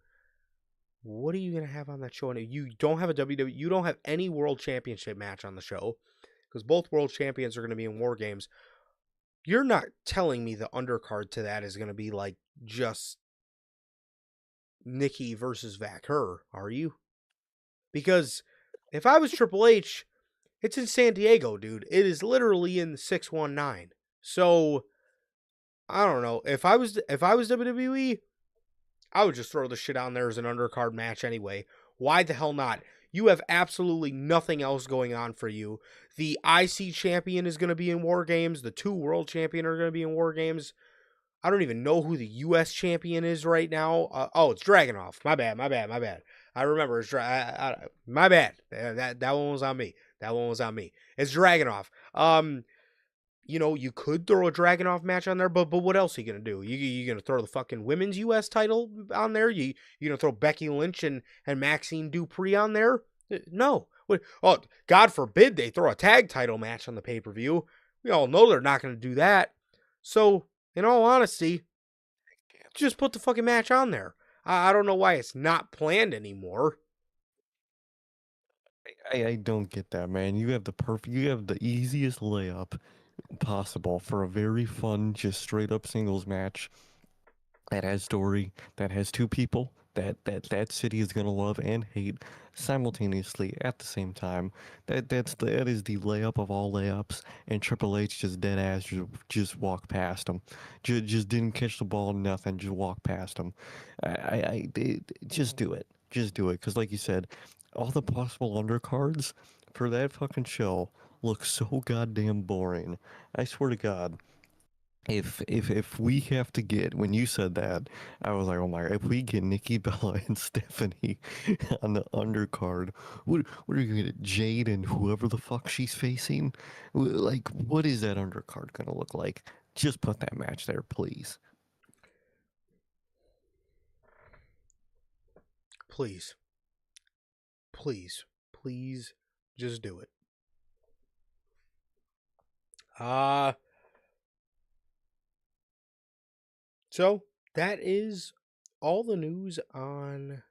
what are you going to have on that show? And you don't have a WWE, you don't have any world championship match on the show because both world champions are going to be in War Games. You're not telling me the undercard to that is going to be like just Nikki versus Vacker, are you? Because if I was Triple H, it's in San Diego, dude. It is literally in 619. So I don't know. If I was WWE, I would just throw the shit on there as an undercard match anyway. Why the hell not? You have absolutely nothing else going on for you. The IC champion is going to be in War Games. The 2 world champion are going to be in War Games. I don't even know who the U.S. champion is right now. It's Dragunov. My bad. I remember. It's my bad. That one was on me. It's Dragunov. You could throw a Dragunov match on there, but what else are you gonna do? You gonna throw the fucking women's U.S. title on there? You gonna throw Becky Lynch and Maxine Dupree on there? No. Oh, God forbid they throw a tag title match on the pay-per-view. We all know they're not gonna do that. So, in all honesty, just put the fucking match on there. I don't know why it's not planned anymore. I don't get that, man. You have the easiest layup possible for a very fun, just straight up singles match that has story, that has 2 people that city is gonna love and hate simultaneously at the same time. That is the layup of all layups, and Triple H just dead ass just walked past him, just didn't catch the ball, nothing, just walked past him. Just do it, because like you said, all the possible undercards for that fucking show look so goddamn boring. I swear to God. If we have to get, when you said that, I was like, oh my, if we get Nikki Bella and Stephanie on the undercard, what are you gonna get, Jade and whoever the fuck she's facing? Like, what is that undercard gonna look like? Just put that match there, please. Please. Please. Please just do it. So that is all the news on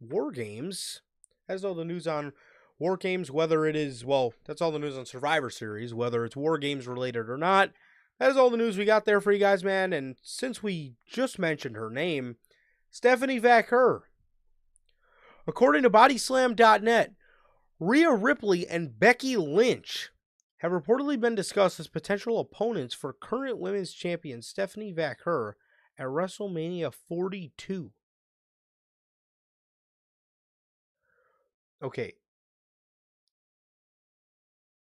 War Games. That's all the news on War Games, whether it is, well, that's all the news on Survivor Series, whether it's War Games related or not. That is all the news we got there for you guys, man. And since we just mentioned her name, Stephanie Vacker. According to Bodyslam.net, Rhea Ripley and Becky Lynch have reportedly been discussed as potential opponents for current women's champion Stephanie Vacker at WrestleMania 42. Okay,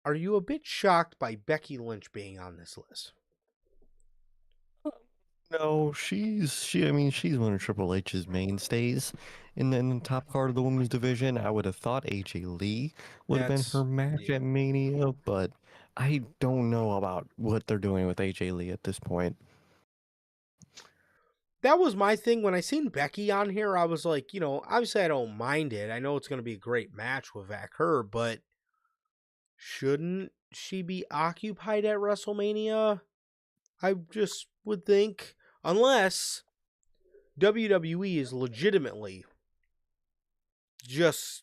are you a bit shocked by Becky Lynch being on this list? No, I mean, she's one of Triple H's mainstays in the top card of the women's division. I would have thought AJ Lee would have been her match Yeah. at Mania, but I don't know about what they're doing with AJ Lee at this point. That was my thing when I seen Becky on here. I was like, obviously I don't mind it. I know it's going to be a great match with her, but shouldn't she be occupied at WrestleMania? I just would think, unless WWE is legitimately just,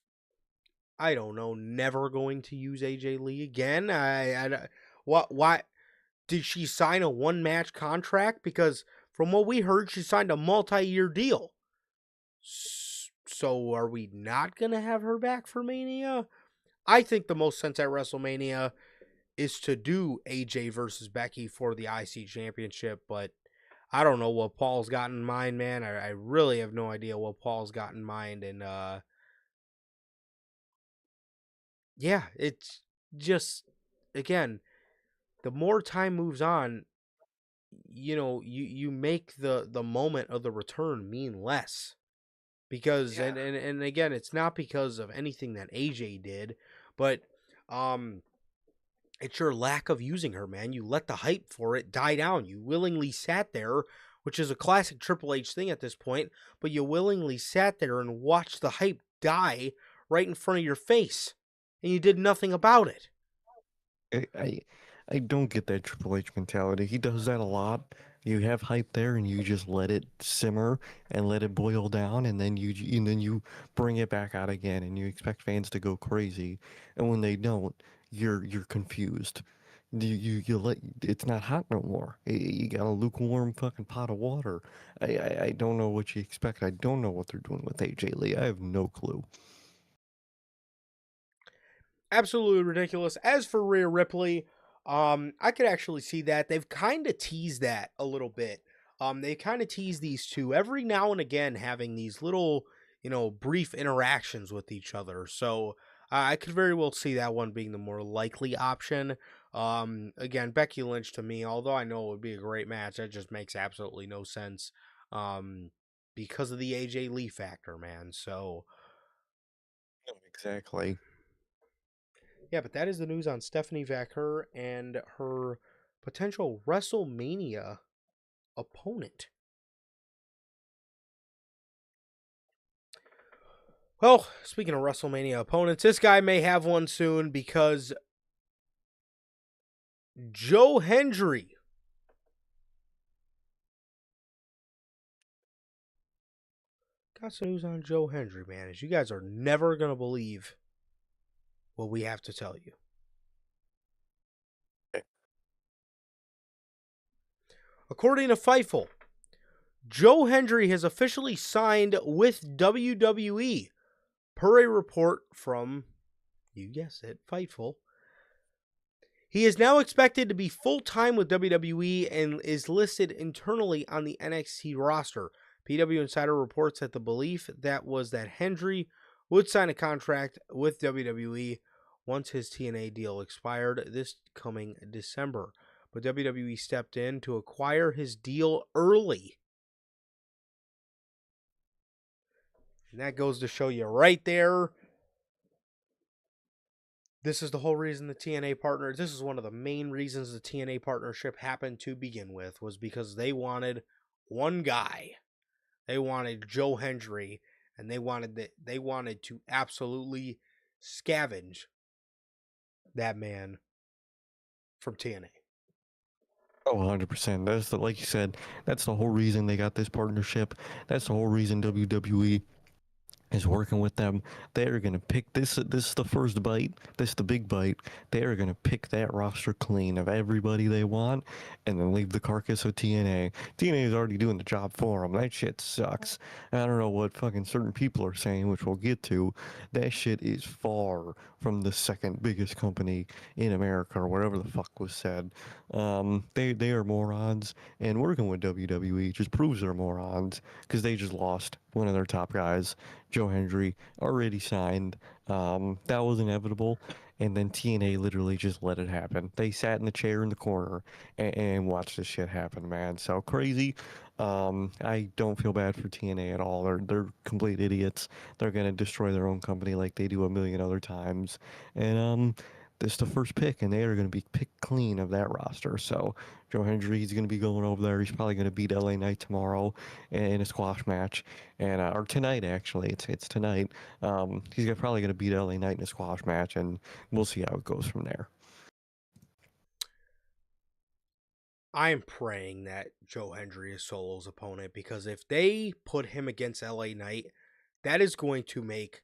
I don't know, never going to use AJ Lee again. Why did she sign a one match contract? Because from what we heard, she signed a multi-year deal. So are we not gonna have her back for Mania? I think the most sense at WrestleMania is to do AJ versus Becky for the IC Championship, but I don't know what Paul's got in mind, man. I really have no idea what Paul's got in mind, and yeah, it's just again, the more time moves on, you make the moment of the return mean less. Because Yeah. and again, it's not because of anything that AJ did, but um it's your lack of using her, man. You let the hype for it die down. You willingly sat there, which is a classic Triple H thing at this point, but you willingly sat there and watched the hype die right in front of your face, and you did nothing about it. I, I I don't get that Triple H mentality. He does that a lot. You have hype there, and you just let it simmer and let it boil down, and then you bring it back out again, and you expect fans to go crazy. And when they don't, you're confused. You let it's not hot no more. You got a lukewarm fucking pot of water. I don't know what you expect. I don't know what they're doing with AJ Lee. I have no clue. Absolutely ridiculous. As for Rhea Ripley, I could actually see that. They've kind of teased that a little bit. They kind of tease these two every now and again, having these little, brief interactions with each other. So I could very well see that one being the more likely option. Again, Becky Lynch to me, although I know it would be a great match, that just makes absolutely no sense. Because of the AJ Lee factor, man. So Exactly. yeah, but that is the news on Stephanie Vaquer and her potential WrestleMania opponent. Well, speaking of WrestleMania opponents, this guy may have one soon because Joe Hendry got some news on Joe Hendry, man. As you guys are never going to believe what we have to tell you. According to Fightful, Joe Hendry has officially signed with WWE per a report from, you guessed it, Fightful. He is now expected to be full-time with WWE and is listed internally on the NXT roster. PW Insider reports that the belief that was that Hendry would sign a contract with WWE once his TNA deal expired this coming December. But WWE stepped in to acquire his deal early. And that goes to show you right there. This is the whole reason the TNA partner, this is one of the main reasons the TNA partnership happened to begin with, was because they wanted one guy. They wanted Joe Hendry, and they wanted to absolutely scavenge that man from TNA. Oh, 100%. That's like you said, that's the whole reason they got this partnership. That's the whole reason WWE is working with them. They're gonna pick this. This is the first bite. This is the big bite. They're gonna pick that roster clean of everybody they want, and then leave the carcass of TNA. TNA is already doing the job for them. That shit sucks. I don't know what fucking certain people are saying, which we'll get to. That shit is far from the second biggest company in America, or whatever the fuck was said. They are morons, and working with WWE just proves they're morons because they just lost one of their top guys. Joe Hendry already signed. That was inevitable, and then TNA literally just let it happen. They sat in the chair in the corner and watched this shit happen, man. So crazy. I don't feel bad for TNA at all. They're complete idiots. They're gonna destroy their own company like they do a million other times. And this is the first pick, and they are going to be picked clean of that roster. So Joe Hendry, he's going to be going over there. He's probably going to beat LA Knight tomorrow in a squash match, and or tonight actually. It's tonight. He's probably going to beat LA Knight in a squash match, and we'll see how it goes from there. I am praying that Joe Hendry is Solo's opponent, because if they put him against LA Knight, that is going to make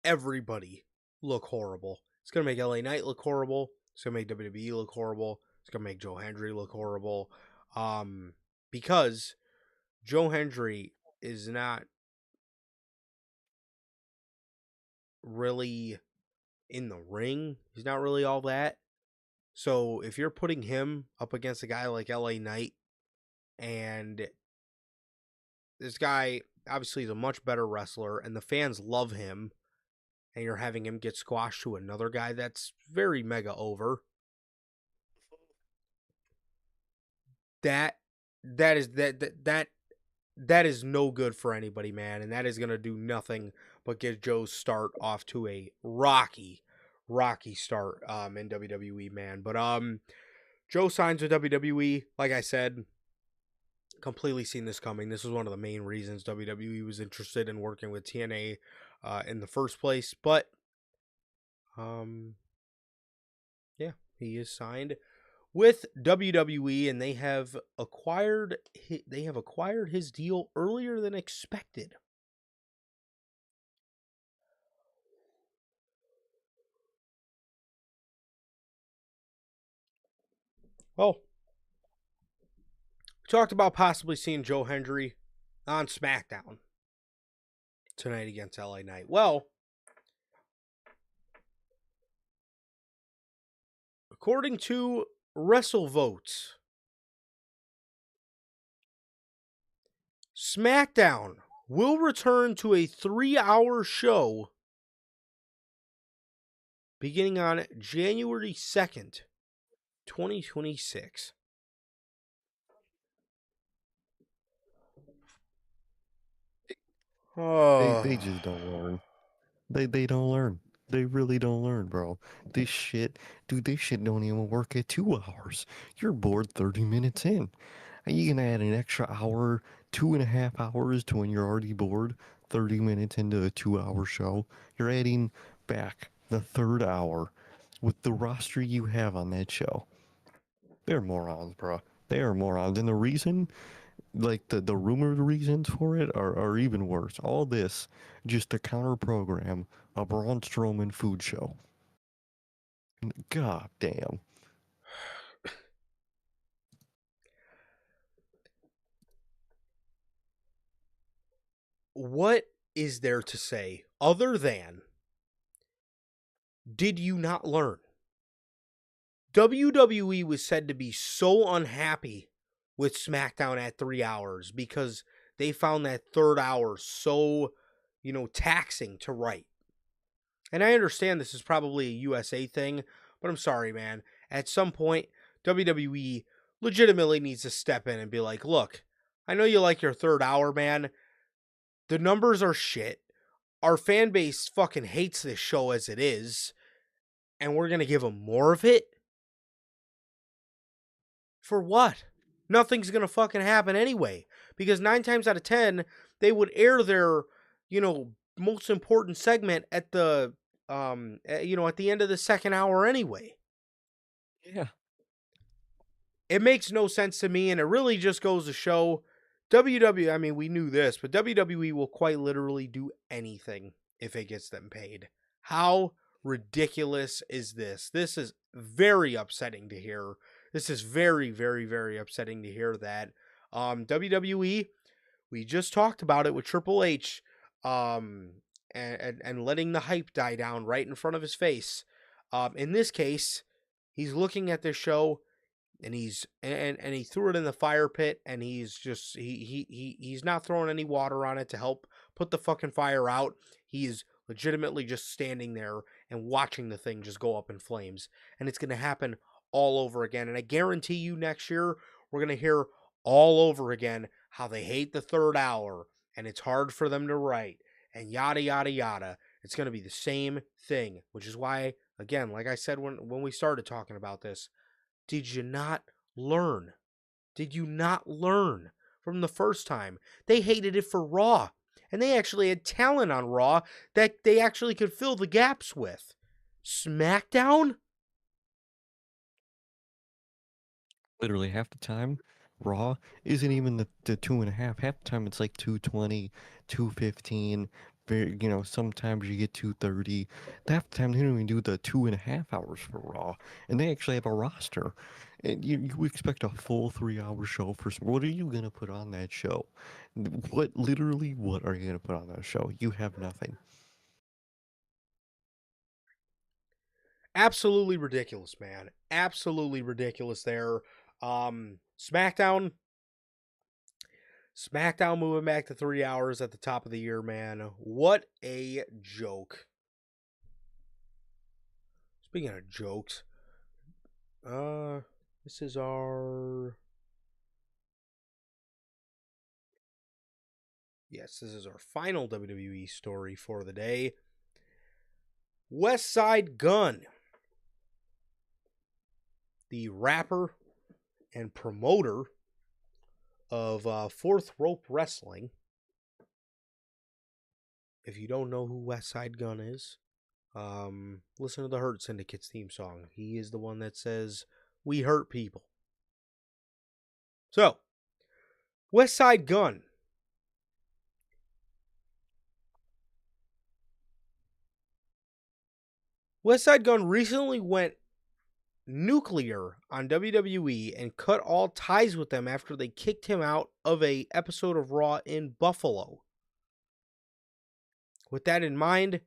everybody look horrible. It's going to make LA Knight look horrible. It's going to make WWE look horrible. It's going to make Joe Hendry look horrible. Because Joe Hendry is not really in the ring. He's not really all that. So if you're putting him up against a guy like LA Knight, and this guy obviously is a much better wrestler and the fans love him, and you're having him get squashed to another guy that's very mega over, that that is no good for anybody, man, and that is going to do nothing but get Joe's start off to a rocky start in WWE, man. But Joe signs with WWE. Like I said, completely seen this coming. This was one of the main reasons WWE was interested in working with TNA in the first place. But yeah, he is signed with WWE, and they have acquired his deal earlier than expected. Well, we talked about possibly seeing Joe Hendry on SmackDown tonight against LA Knight. Well, according to WrestleVotes, SmackDown will return to a 3-hour show beginning on January 2nd, 2026. They Oh. just don't learn. They don't learn. They really don't learn, bro. This shit, dude. This shit don't even work at 2 hours. You're bored 30 minutes in. Are you gonna add an extra hour, 2.5 hours to when you're already bored? 30 minutes into a 2 hour show, you're adding back the third hour with the roster you have on that show. They're morons, bro. They are morons. And the reason, like the rumored reasons for it are even worse. All this just to counter program a Braun Strowman food show. God damn. What is there to say other than, did you not learn? WWE was said to be so unhappy with SmackDown at 3 hours because they found that third hour so, taxing to write. And I understand this is probably a USA thing, but I'm sorry, man. At some point, WWE legitimately needs to step in and be like, look, I know you like your third hour, man. The numbers are shit. Our fan base fucking hates this show as it is, and we're going to give them more of it? For what? Nothing's going to fucking happen anyway. Because 9 times out of 10, they would air their, most important segment at the, at the end of the second hour anyway. Yeah. It makes no sense to me, and it really just goes to show WWE, I mean, we knew this, but WWE will quite literally do anything if it gets them paid. How ridiculous is this? This is very upsetting to hear. This is very, very, very upsetting to hear that. WWE, we just talked about it with Triple H, and letting the hype die down right in front of his face. In this case, he's looking at this show, and he threw it in the fire pit, and he's just he's not throwing any water on it to help put the fucking fire out. He's legitimately just standing there and watching the thing just go up in flames. And it's going to happen all over again. And I guarantee you next year, we're going to hear all over again how they hate the third hour and it's hard for them to write and yada, yada, yada. It's going to be the same thing, which is why, again, like I said when we started talking about this, did you not learn? Did you not learn from the first time? They hated it for Raw, and they actually had talent on Raw that they actually could fill the gaps with. SmackDown? Literally half the time, Raw isn't even the 2.5. Half the time it's like 220, 215. Very, sometimes you get 230. Half the time they don't even do the 2.5 hours for Raw, and they actually have a roster. And you expect a full 3 hour show for what are you gonna put on that show? What are you gonna put on that show? You have nothing. Absolutely ridiculous, man. Absolutely ridiculous there. SmackDown. SmackDown moving back to 3 hours at the top of the year, man. What a joke. Speaking of jokes, this is our yes, this is our final WWE story for the day. West Side Gun, the rapper and promoter of Fourth Rope Wrestling. If you don't know who West Side Gun is, listen to the Hurt Syndicate's theme song. He is the one that says, "We hurt people." So, West Side Gun. West Side Gun recently went nuclear on WWE and cut all ties with them after they kicked him out of a episode of Raw in Buffalo. With that in mind,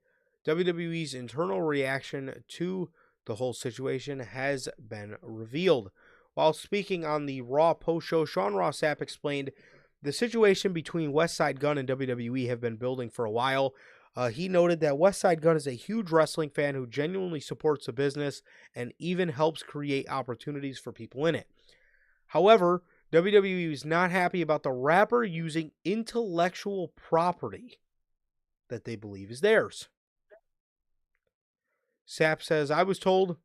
WWE's internal reaction to the whole situation has been revealed. While speaking on the Raw post-show, Sean Ross Sapp explained the situation between West Side Gun and WWE have been building for a while. He noted that West Side Gun is a huge wrestling fan who genuinely supports the business and even helps create opportunities for people in it. However, WWE is not happy about the rapper using intellectual property that they believe is theirs. Sapp says, I was told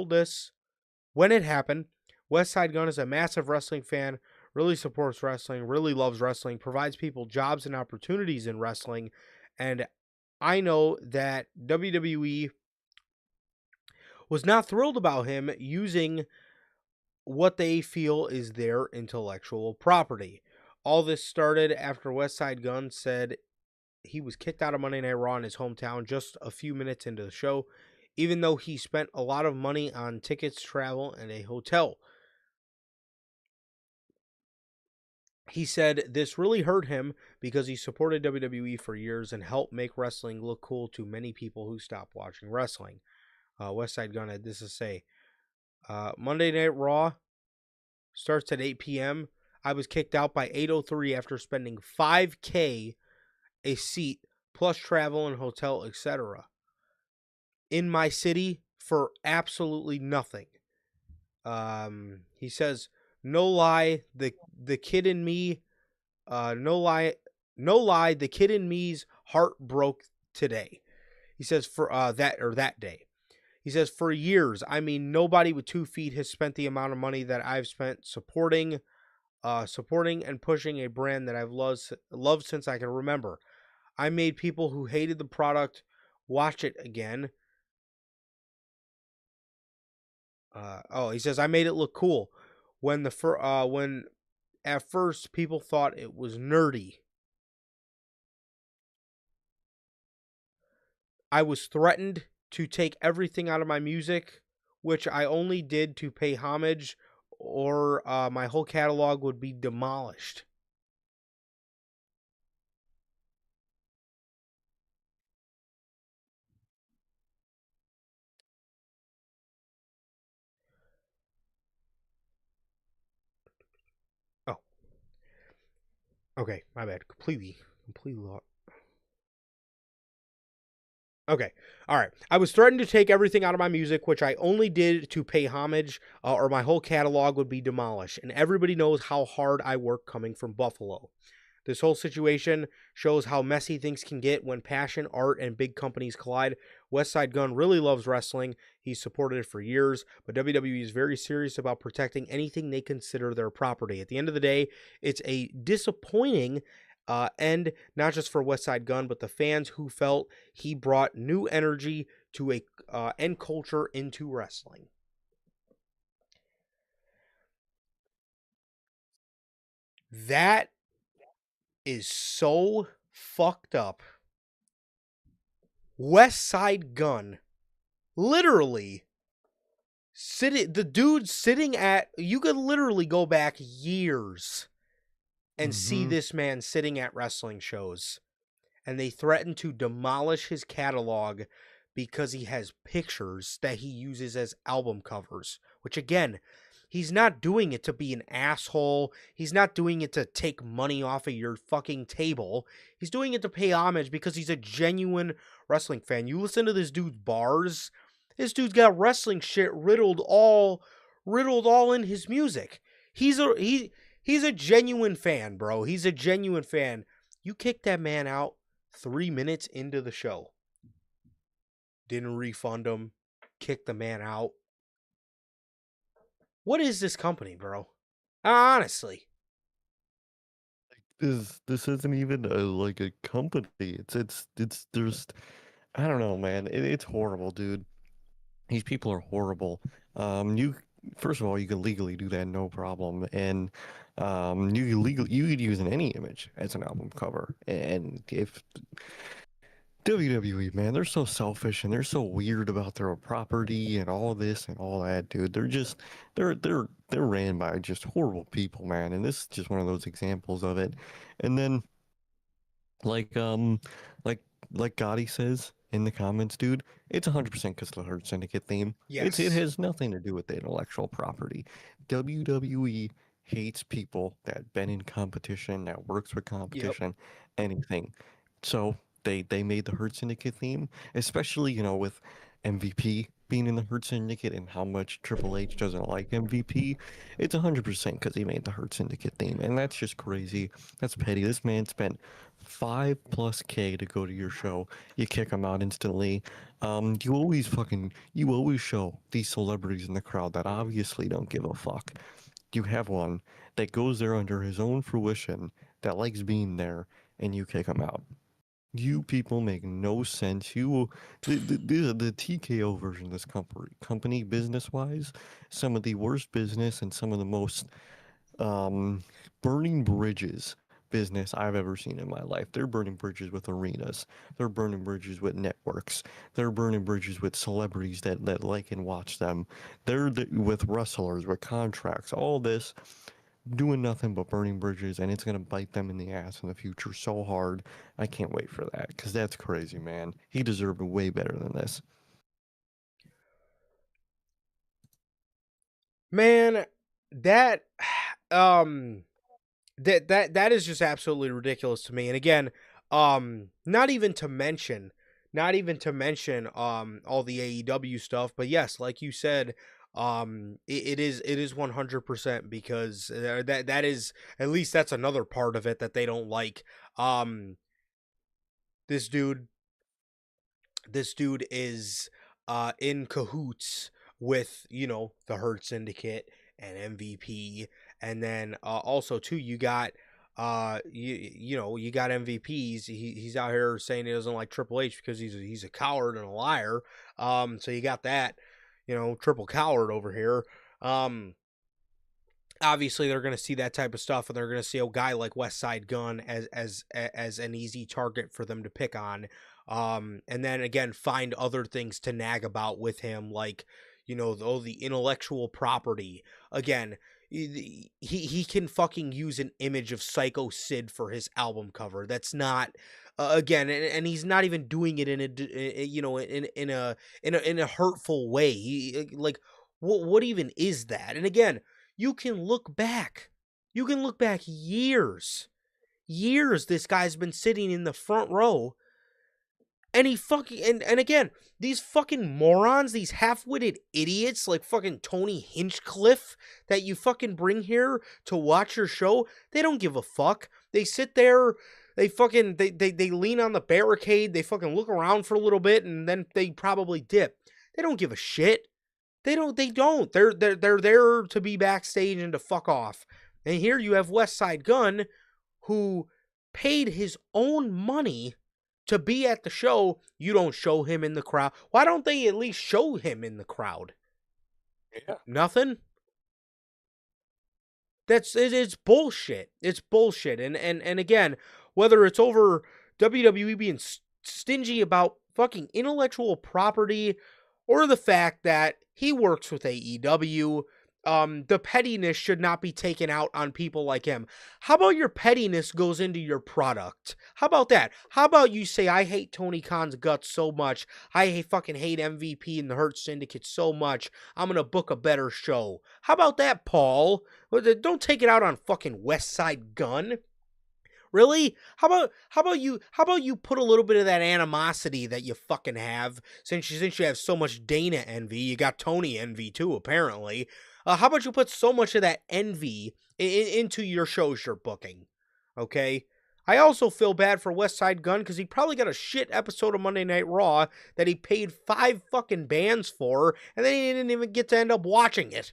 this when it happened. West Side Gun is a massive wrestling fan, really supports wrestling, really loves wrestling, provides people jobs and opportunities in wrestling. And I know that WWE was not thrilled about him using what they feel is their intellectual property. All this started after West Side Gun said he was kicked out of Monday Night Raw in his hometown just a few minutes into the show, even though he spent a lot of money on tickets, travel, and a hotel. He said this really hurt him because he supported WWE for years and helped make wrestling look cool to many people who stopped watching wrestling. West Side Gun had this to say. Monday Night Raw starts at 8 p.m. I was kicked out by 8:03 after spending $5K a seat plus travel and hotel, etc. in my city for absolutely nothing. He says, "No lie, the kid in me, no lie, no lie, the kid in me's heart broke today." He says for that day. He says for years, I mean, nobody with 2 feet has spent the amount of money that I've spent supporting and pushing a brand that I've loved since I can remember. I made people who hated the product watch it again. He says I made it look cool when at first people thought it was nerdy. I was threatened to take everything out of my music, which I only did to pay homage, or my whole catalog would be demolished. Oh, okay, my bad. Completely Okay. All right. I was threatened to take everything out of my music, which I only did to pay homage, or my whole catalog would be demolished. And everybody knows how hard I work coming from Buffalo. This whole situation shows how messy things can get when passion, art, and big companies collide. West Side Gun really loves wrestling. He's supported it for years, but WWE is very serious about protecting anything they consider their property. At the end of the day, it's a disappointing end, not just for West Side Gun, but the fans who felt he brought new energy to a and culture into wrestling. That is so fucked up. West Side Gun literally the dude sitting at, you could literally go back years and see Mm-hmm. this man sitting at wrestling shows, and they threaten to demolish his catalog because he has pictures that he uses as album covers, which again, he's not doing it to be an asshole. He's not doing it to take money off of your fucking table. He's doing it to pay homage because he's a genuine wrestling fan. You listen to this dude's bars, this dude's got wrestling shit riddled all in his music. He's a genuine fan, bro. He's a genuine fan. You kick that man out 3 minutes into the show. Didn't refund him. Kicked the man out. What is this company, bro? Honestly. This isn't even like a company. It's there's I don't know, man. It's horrible, dude. These people are horrible. You first of all, you can legally do that, no problem, and you could use any image as an album cover. And if WWE, man, they're so selfish and they're so weird about their property and all this and all that, dude. They're ran by just horrible people, man. And this is just one of those examples of it. And then like like Gotti says in the comments, dude, it's 100% because of the Hurt Syndicate theme. It Yes. has nothing to do with the intellectual property. WWE hates people that been in competition, that works with Yep. competition, anything. So they made the Hurt Syndicate theme, especially, with MVP being in the Hurt Syndicate and how much Triple H doesn't like MVP. It's 100% because he made the Hurt Syndicate theme, and that's just crazy. That's petty. This man spent 5 plus K to go to your show. You kick him out instantly. You always show these celebrities in the crowd that obviously don't give a fuck. You have one that goes there under his own fruition, that likes being there, and you kick him out. You people make no sense. The TKO version of this company business wise, some of the worst business and some of the most um, burning bridges business I've ever seen in my life. They're burning bridges with arenas. They're burning bridges with networks. They're burning bridges with celebrities that like and watch them. With wrestlers, with contracts, all this, doing nothing but burning bridges, and it's gonna bite them in the ass in the future so hard. I can't wait for that because that's crazy, man. He deserved way better than this. Man, that um that is just absolutely ridiculous to me. And again, not even to mention all the AEW stuff, but yes, like you said, it is 100% because that is, at least that's another part of it that they don't like. Um this dude this dude is in cahoots with, the Hurt Syndicate and MVP. And then also too, you got you got MVPs. He's out here saying he doesn't like Triple H because he's a coward and a liar. So you got that, triple coward over here. Obviously they're going to see that type of stuff, and they're going to see a guy like West Side Gun as an easy target for them to pick on. And then again, find other things to nag about with him, like, the intellectual property. Again, he can fucking use an image of Psycho Sid for his album cover. That's not, again, and he's not even doing it in a hurtful way. Like, what even is that? And again, you can look back. You can look back years. Years this guy's been sitting in the front row And he fucking and again, these fucking morons, these half-witted idiots like fucking Tony Hinchcliffe that you fucking bring here to watch your show, they don't give a fuck. They sit there, they fucking they lean on the barricade, they fucking look around for a little bit, and then they probably dip. They don't give a shit. They don't. They're there to be backstage and to fuck off. And here you have West Side Gun, who paid his own money to be at the show. You don't show him in the crowd. Why don't they at least show him in the crowd? Yeah. Nothing. It's bullshit. It's bullshit. And again, whether it's over WWE being stingy about fucking intellectual property or the fact that he works with AEW, the pettiness should not be taken out on people like him. How about your pettiness goes into your product? How about that? How about you say, I hate Tony Khan's guts so much. Fucking hate MVP and the Hurt Syndicate so much. I'm going to book a better show. How about that, Paul? Don't take it out on fucking West Side Gun. Really? How about you put a little bit of that animosity that you fucking have since you have so much Dana envy, you got Tony envy too apparently. How about you put so much of that envy into your shows you're booking? Okay? I also feel bad for West Side Gun because he probably got a shit episode of Monday Night Raw that he paid 5 fucking bands for, and then he didn't even get to end up watching it.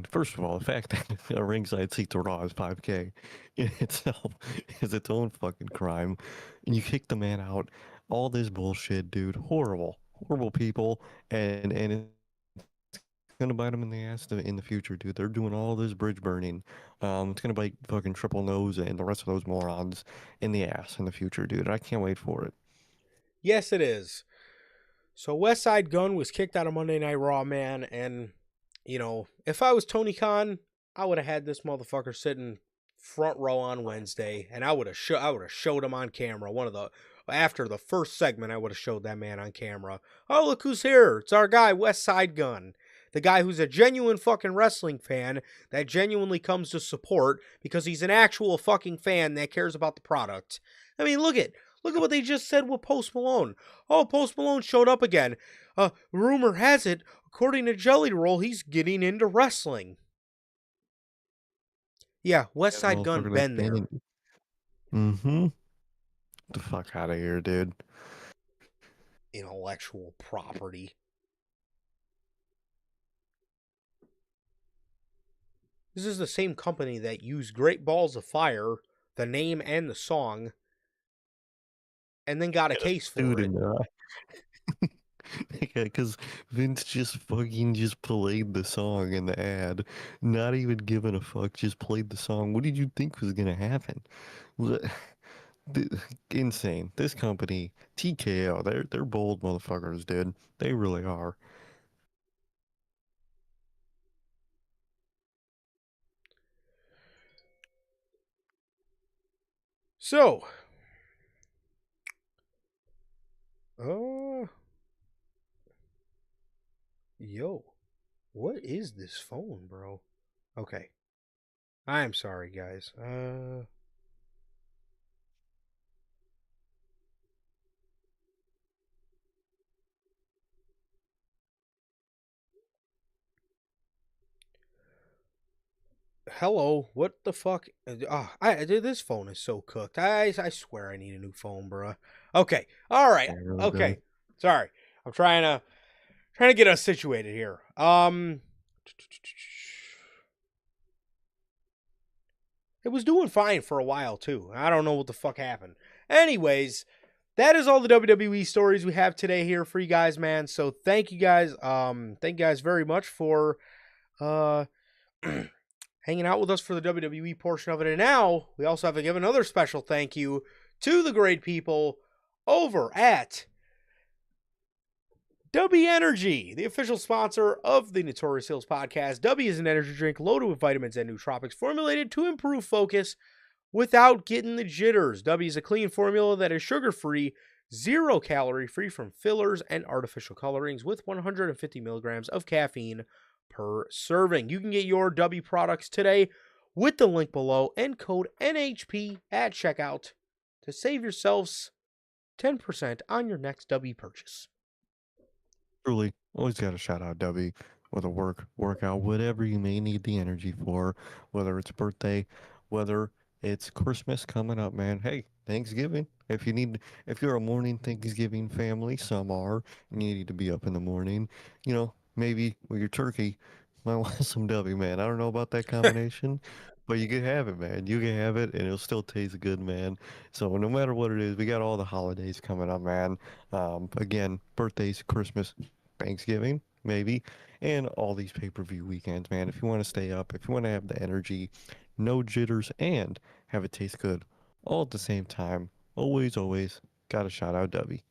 First of all, the fact that a ringside seat to Raw is 5K in itself is its own fucking crime. And you kick the man out. All this bullshit, dude. Horrible. Horrible people. And it's gonna bite them in the ass in the future, dude. They're doing all this bridge burning. It's gonna bite fucking Triple Nose and the rest of those morons in the ass in the future, dude. I can't wait for it. Yes, it is. So West Side Gun was kicked out of Monday Night Raw, man, and you know, if I was Tony Khan, I would have had this motherfucker sitting front row on Wednesday, and I would have showed him on camera. After the first segment, I would have showed that man on camera. Oh, look who's here! It's our guy, West Side Gun, the guy who's a genuine fucking wrestling fan that genuinely comes to support because he's an actual fucking fan that cares about the product. I mean, look at what they just said with Post Malone. Oh, Post Malone showed up again. Rumor has it, according to Jelly Roll, he's getting into wrestling. Yeah, West Side Gun been there. Mm-hmm. The fuck out of here, dude. Intellectual property. This is the same company that used Great Balls of Fire, the name and the song, and then got a case for Dude, it. yeah, because Vince just played the song in the ad, not even giving a fuck, just played the song. What did you think was gonna happen? Insane. This company, TKO, they're bold motherfuckers, dude. They really are. So, yo, what is this phone, bro? Okay. I'm sorry, guys. Hello, what the fuck? This phone is so cooked. I swear I need a new phone, bro. Okay, all right, okay. Sorry, I'm trying to get us situated here. It was doing fine for a while too. I don't know what the fuck happened. Anyways, that is all the WWE stories we have today here for you guys, man. So thank you guys. Thank you guys very much for hanging out with us for the WWE portion of it. And now we also have to give another special thank you to the great people over at W Energy, the official sponsor of the Notorious Hills podcast. W is an energy drink loaded with vitamins and nootropics formulated to improve focus without getting the jitters. W is a clean formula that is sugar-free, 0 calorie, free from fillers and artificial colorings with 150 milligrams of caffeine per serving. You can get your W products today with the link below and code NHP at checkout to save yourselves 10% on your next W purchase. Truly, always got to shout out W with a workout, whatever you may need the energy for, whether it's birthday, whether it's Christmas coming up, man. Hey, Thanksgiving. If you're a morning Thanksgiving family, some are, and you need to be up in the morning, maybe with your turkey, might want some W, man. I don't know about that combination, but you can have it, man. You can have it, and it'll still taste good, man. So no matter what it is, we got all the holidays coming up, man. Again, birthdays, Christmas, Thanksgiving, maybe, and all these pay-per-view weekends, man. If you want to stay up, if you want to have the energy, no jitters, and have it taste good all at the same time, always gotta shout out Dubby.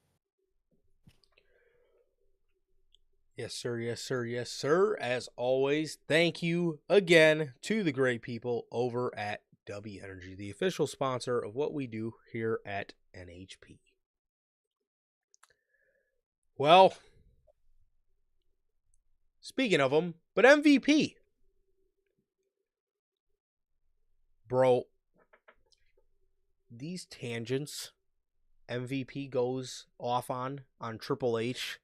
Yes, sir. Yes, sir. Yes, sir. As always, thank you again to the great people over at W Energy, the official sponsor of what we do here at NHP. Well, speaking of them, but MVP. Bro, these tangents MVP goes off on Triple H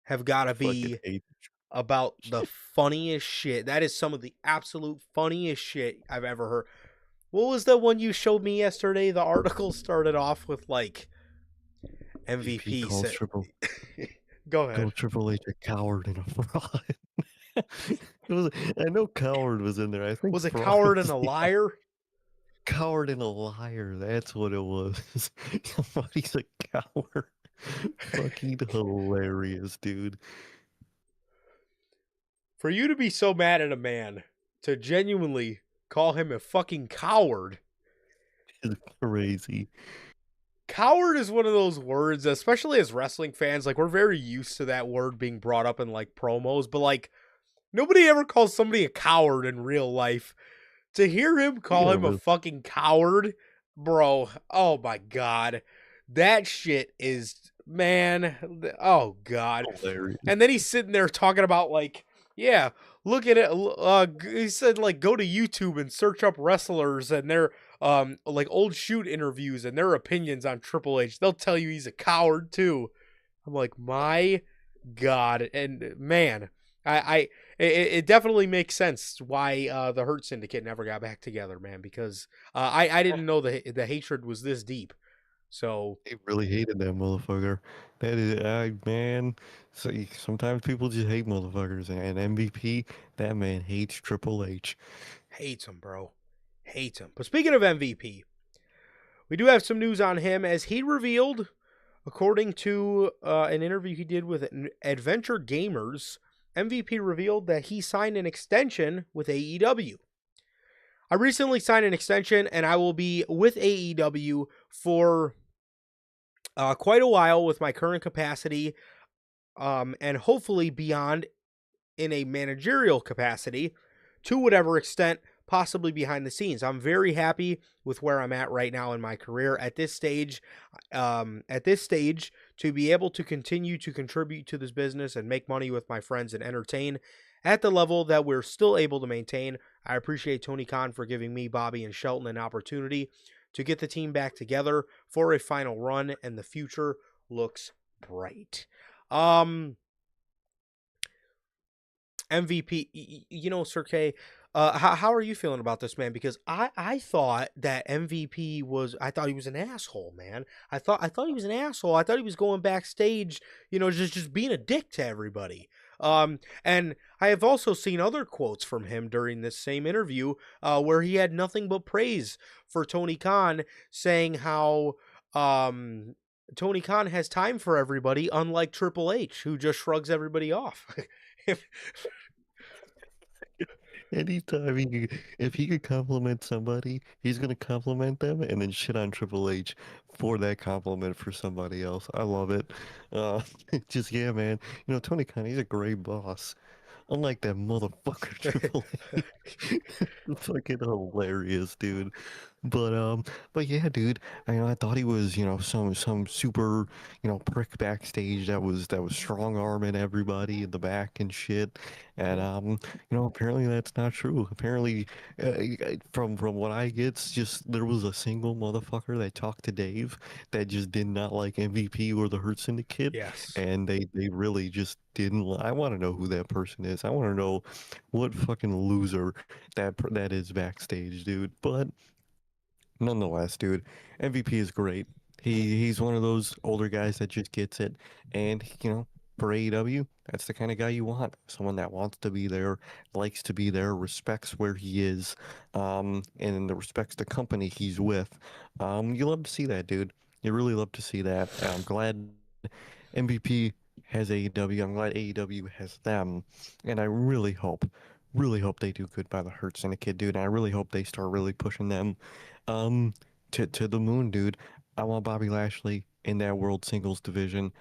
have got to Fucking be hate. about the funniest shit. That is some of the absolute funniest shit I've ever heard. What was the one you showed me yesterday? The article started off with like MVP MVP calls said. Triple Go ahead. Go Triple H a coward and a fraud. I know coward was in there. I think Was it fraud coward and was a the liar? coward and a liar. That's what it was. Somebody's a coward. Fucking hilarious, dude. For you to be so mad at a man to genuinely call him a fucking coward. It's crazy. Coward is one of those words, especially as wrestling fans, like we're very used to that word being brought up in like promos, but like nobody ever calls somebody a coward in real life. To hear him You call gotta him a really fucking coward, bro, oh my god. That shit is, man, oh god. hilarious. And then he's sitting there talking about like, yeah, look at it. He said like go to YouTube and search up wrestlers and their like old shoot interviews and their opinions on Triple H. They'll tell you he's a coward too. I'm like, my god, and man, it definitely makes sense why the Hurt Syndicate never got back together, man. Because I didn't know the hatred was this deep. So They really hated that motherfucker. That is, man. So sometimes people just hate motherfuckers, and MVP, that man hates Triple H. hates him, bro, hates him. But speaking of MVP, we do have some news on him as he revealed, according to an interview he did with Adventure Gamers, MVP revealed that he signed an extension with AEW. I recently signed an extension and I will be with AEW for quite a while with my current capacity and hopefully beyond in a managerial capacity to whatever extent possibly behind the scenes. I'm very happy with where I'm at right now in my career at this stage. To be able to continue to contribute to this business and make money with my friends and entertain at the level that we're still able to maintain. I appreciate Tony Khan for giving me, Bobby, and Shelton an opportunity to get the team back together for a final run, and the future looks bright. MVP, Sir K, how are you feeling about this, man? Because I thought that MVP was, I thought he was an asshole, man. I thought he was an asshole. I thought he was going backstage, just being a dick to everybody. And I have also seen other quotes from him during this same interview, where he had nothing but praise for Tony Khan, saying how Tony Khan has time for everybody, unlike Triple H, who just shrugs everybody off. Anytime if he could compliment somebody, he's gonna compliment them and then shit on Triple H for that compliment for somebody else. I love it. Uh, just yeah, man. Tony Khan, he's a great boss. Unlike that motherfucker Triple H. Fucking hilarious, dude. But yeah, dude, I thought he was, some super, prick backstage that was strong arming everybody in the back and shit. And apparently that's not true. Apparently, from what I get, it's just there was a single motherfucker that talked to Dave that just did not like MVP or the Hurt Syndicate, Yes. and they really just didn't. I want to know who that person is. I want to know what fucking loser that is backstage, dude. But nonetheless, dude, MVP is great. He's one of those older guys that just gets it, and for AEW, that's the kind of guy you want. Someone that wants to be there, likes to be there, respects where he is, and respects the company he's with. You love to see that, dude. You really love to see that. And I'm glad MVP has AEW. I'm glad AEW has them, and I really hope they do good by the Hurt Syndicate, dude. And I really hope they start really pushing them, um, to the moon, dude. I want Bobby Lashley in that World Singles division.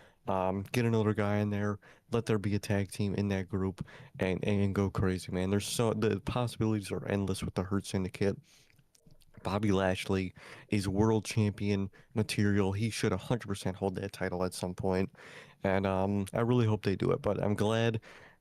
Get another guy in there. Let there be a tag team in that group, and go crazy, man. The possibilities are endless with the Hurt Syndicate. Bobby Lashley is world champion material. He should 100% hold that title at some point. And I really hope they do it. But I'm glad,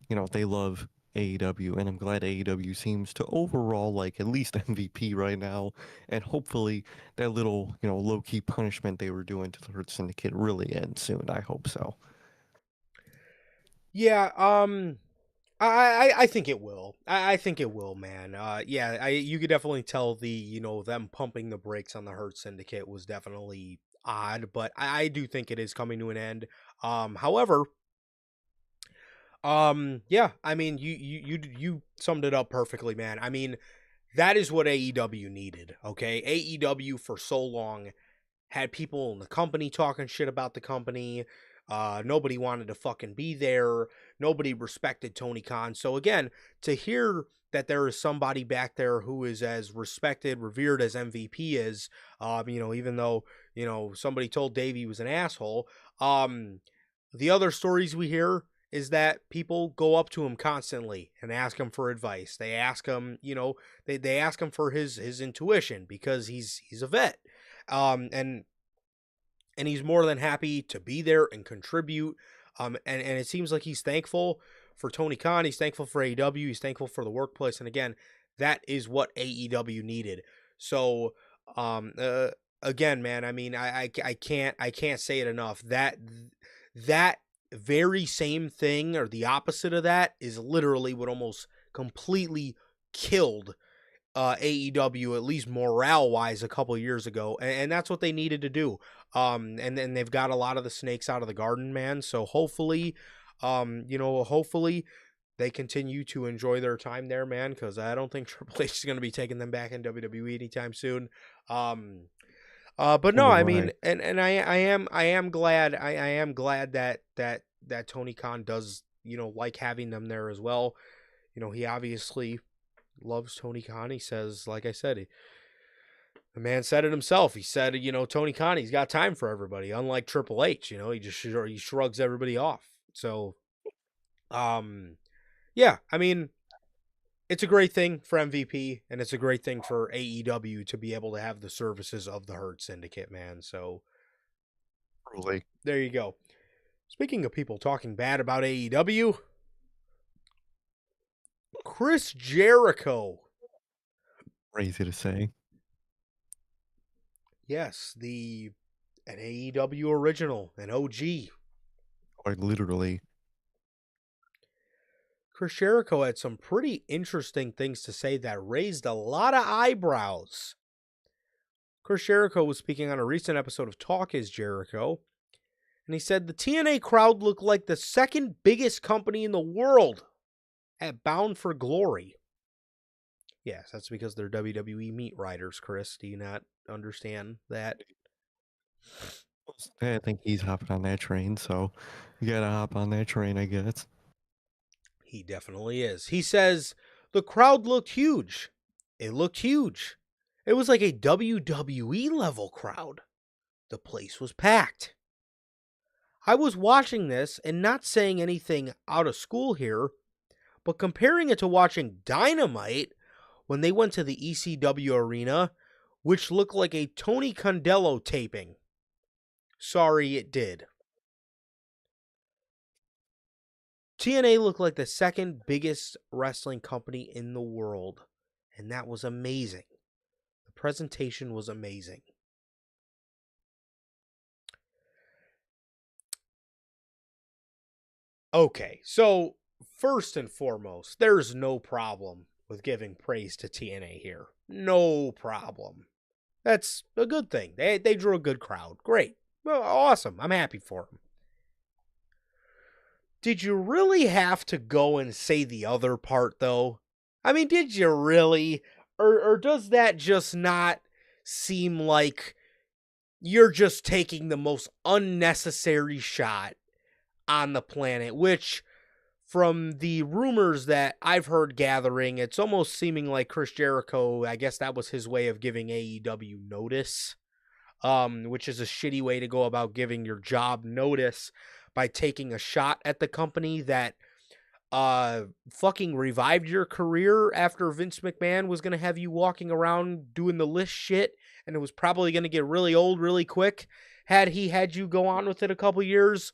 they love AEW, and I'm glad AEW seems to overall like at least MVP right now. And hopefully that little, low-key punishment they were doing to the Hurt Syndicate really ends soon. I hope so. Yeah, I think it will. I think it will, man. Yeah, you could definitely tell them pumping the brakes on the Hurt Syndicate was definitely odd, but I do think it is coming to an end. However, yeah, I mean, you summed it up perfectly, man. I mean, that is what AEW needed. Okay, AEW for so long had people in the company talking shit about the company. Nobody wanted to fucking be there. Nobody respected Tony Khan. So again, to hear that there is somebody back there who is as respected, revered as MVP is, even though somebody told Dave he was an asshole. The other stories we hear is that people go up to him constantly and ask him for advice. They ask him, they ask him for his intuition because he's a vet. And he's more than happy to be there and contribute. And it seems like he's thankful for Tony Khan. He's thankful for AEW. He's thankful for the workplace. And again, that is what AEW needed. So, um, uh, again, man, I mean, I can't say it enough. That very same thing or the opposite of that is literally what almost completely killed AEW, at least morale wise, a couple years ago, and that's what they needed to do. And then they've got a lot of the snakes out of the garden, man. So hopefully, hopefully they continue to enjoy their time there, man. Because I don't think Triple H is going to be taking them back in WWE anytime soon. But no, So I do mean, I. and I am glad I am glad that Tony Khan does like having them there as well. He obviously loves Tony Khan. He says, like I said, the man said it himself. He said, Tony Khan, he's got time for everybody. Unlike Triple H, he shrugs everybody off. So, um, yeah, I mean, it's a great thing for MVP, and it's a great thing for AEW to be able to have the services of the Hurt Syndicate, man. So Truly there you go. Speaking of people talking bad about AEW, Chris Jericho. crazy to say. Yes, an AEW original, an OG. Quite literally. Chris Jericho had some pretty interesting things to say that raised a lot of eyebrows. Chris Jericho was speaking on a recent episode of Talk is Jericho, and he said the TNA crowd looked like the second biggest company in the world at Bound for Glory. Yes, that's because they're WWE meat riders, Chris. Do you not understand that? I think he's hopping on that train, so you gotta hop on that train, I guess. He definitely is. He says the crowd looked huge. It looked huge. It was like a WWE level crowd. The place was packed. I was watching this and not saying anything out of school here, but comparing it to watching Dynamite when they went to the ECW arena which looked like a Tony Condello taping. Sorry, it did. TNA looked like the second biggest wrestling company in the world, and that was amazing. The presentation was amazing. Okay, so first and foremost, there's no problem with giving praise to TNA here. No problem. That's a good thing. They drew a good crowd. Great. Well, awesome. I'm happy for them. Did you really have to go and say the other part though? I mean, did you really? Or does that just not seem like you're just taking the most unnecessary shot on the planet, which from the rumors that I've heard gathering, it's almost seeming like Chris Jericho, I guess that was his way of giving AEW notice, which is a shitty way to go about giving your job notice by taking a shot at the company that fucking revived your career after Vince McMahon was going to have you walking around doing the list shit, and it was probably going to get really old really quick had he had you go on with it a couple years.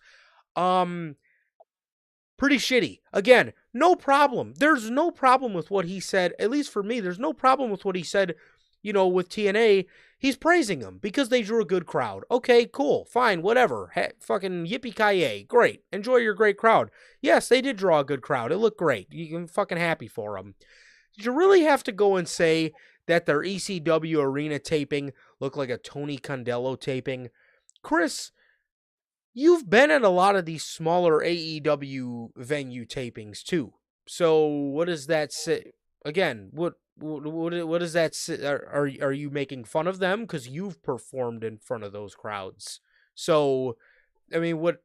Pretty shitty. Again, no problem. There's no problem with what he said. At least for me, there's no problem with what he said, with TNA. He's praising them because they drew a good crowd. Okay, cool, fine, whatever. Fucking yippee-ki-yay. Great. Enjoy your great crowd. Yes, they did draw a good crowd. It looked great. I'm fucking happy for them. Did you really have to go and say that their ECW arena taping looked like a Tony Condello taping? Chris, you've been at a lot of these smaller AEW venue tapings too. So what does that say? Again, what does that say? Are you making fun of them because you've performed in front of those crowds? So, I mean, what?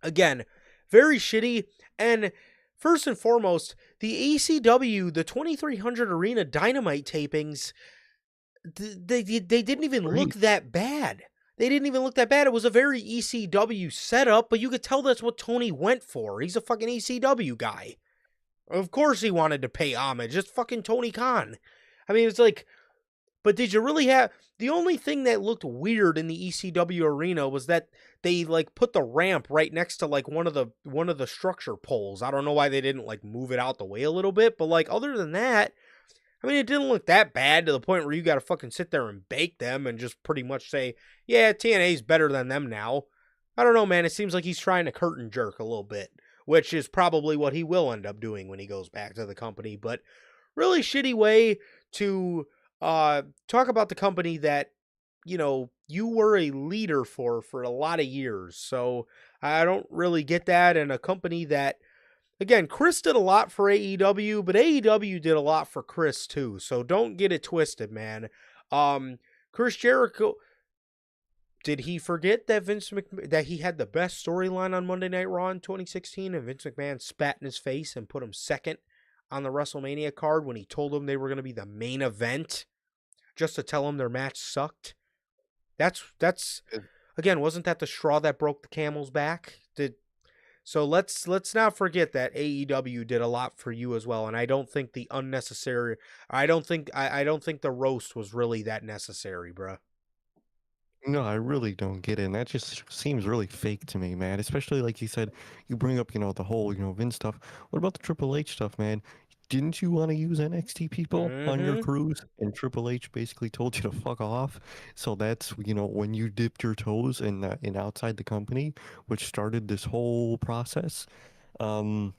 Again, very shitty. And first and foremost, the ECW, the 2300 Arena Dynamite tapings, they didn't even look Great. that bad. They didn't even look that bad. It was a very ECW setup, but you could tell that's what Tony went for. He's a fucking ECW guy. Of course he wanted to pay homage. It's fucking Tony Khan. I mean, it's like, but did you really have the only thing that looked weird in the ECW arena was that they like put the ramp right next to like one of the structure poles. I don't know why they didn't like move it out the way a little bit, but like other than that, I mean, it didn't look that bad to the point where you got to fucking sit there and bake them and just pretty much say, yeah, TNA's better than them now. I don't know, man. It seems like he's trying to curtain jerk a little bit, which is probably what he will end up doing when he goes back to the company. But really shitty way to talk about the company that, you were a leader for a lot of years. So I don't really get that. And a company that, again, Chris did a lot for AEW, but AEW did a lot for Chris too. So don't get it twisted, man. Chris Jericho, did he forget that that he had the best storyline on Monday Night Raw in 2016 and Vince McMahon spat in his face and put him second on the WrestleMania card when he told them they were going to be the main event just to tell them their match sucked? That's again, wasn't that the straw that broke the camel's back? So let's not forget that AEW did a lot for you as well, and I don't think the unnecessary. I don't think the roast was really that necessary, bruh. No, I really don't get it, and that just seems really fake to me, man. Especially like you said, you bring up, the whole, Vince stuff. What about the Triple H stuff, man? Didn't you want to use NXT people on your Mm-hmm. cruise? And Triple H basically told you to fuck off. So that's, when you dipped your toes in outside the company, which started this whole process. Um,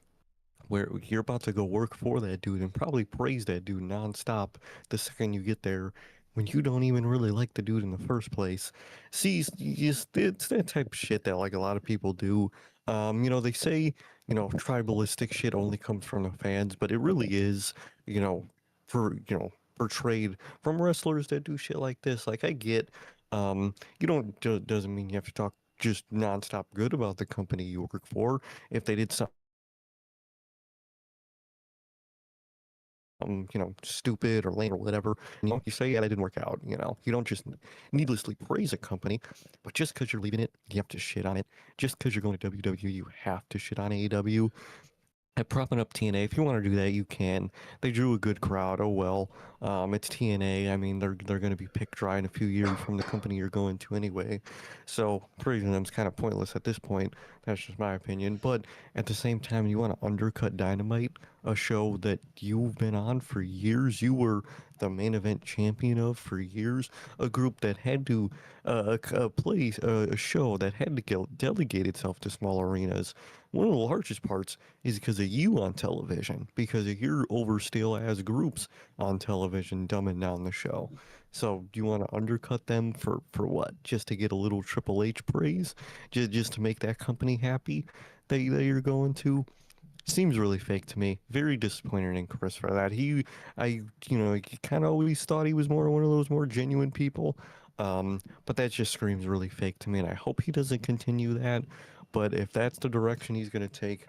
where you're about to go work for that dude and probably praise that dude nonstop the second you get there when you don't even really like the dude in the first place. See, it's that type of shit that like a lot of people do. They say, tribalistic shit only comes from the fans, but it really is, you know, portrayed from wrestlers that do shit like this. Like I get, you don't doesn't mean you have to talk just nonstop good about the company you work for if they did something stupid or lame or whatever. You say, yeah, that didn't work out. You don't just needlessly praise a company, but just because you're leaving it, you have to shit on it. Just because you're going to WWE, you have to shit on AEW. at propping up TNA. If you want to do that, you can. They drew a good crowd. Oh well. It's TNA. I mean, they're going to be picked dry in a few years from the company you're going to anyway. So praising them's kind of pointless at this point. That's just my opinion. But at the same time, you want to undercut Dynamite, a show that you've been on for years. You were the main event champion of for years. A group that had to play a show that had to delegate itself to small arenas. One of the largest parts is because of you on television, because of your overstill as groups on television dumbing down the show. So do you want to undercut them for what? Just to get a little Triple H praise? Just to make that company happy that you're going to? Seems really fake to me. Very disappointed in Chris for that. Kind of always thought he was more one of those more genuine people. But that just screams really fake to me, and I hope he doesn't continue that. But if that's the direction he's going to take,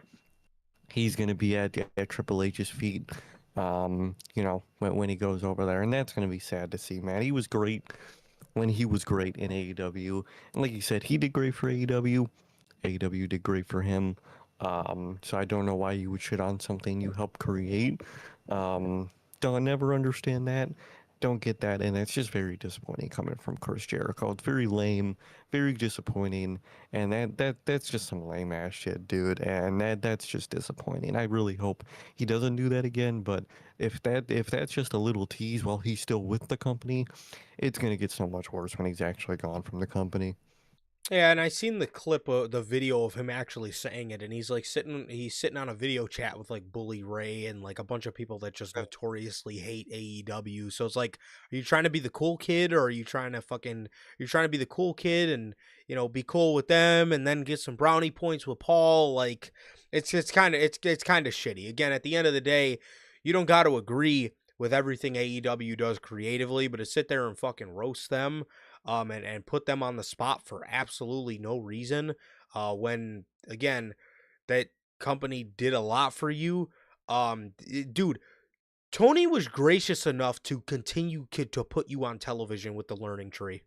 he's going to be at Triple H's feet, when he goes over there. And that's going to be sad to see, man. He was great when he was great in AEW. And like you said, he did great for AEW. AEW did great for him. So I don't know why you would shit on something you helped create. Don't never understand that. Don't get that, and it's just very disappointing coming from Chris Jericho. It's very lame, very disappointing, and that's just some lame ass shit, dude. And that's just disappointing. I really hope he doesn't do that again. But if that's just a little tease while he's still with the company, it's gonna get so much worse when he's actually gone from the company. Yeah, and I seen the clip of the video of him actually saying it, and he's sitting on a video chat with like Bully Ray and like a bunch of people that just notoriously hate AEW. So it's like, are you trying to be the cool kid, or are you trying to you're trying to be the cool kid and be cool with them, and then get some brownie points with Paul? Like, it's kind of shitty. Again, at the end of the day, you don't got to agree with everything AEW does creatively, but to sit there and fucking roast them and put them on the spot for absolutely no reason. When again, that company did a lot for you. Dude, Tony was gracious enough to continue to put you on television with the learning tree.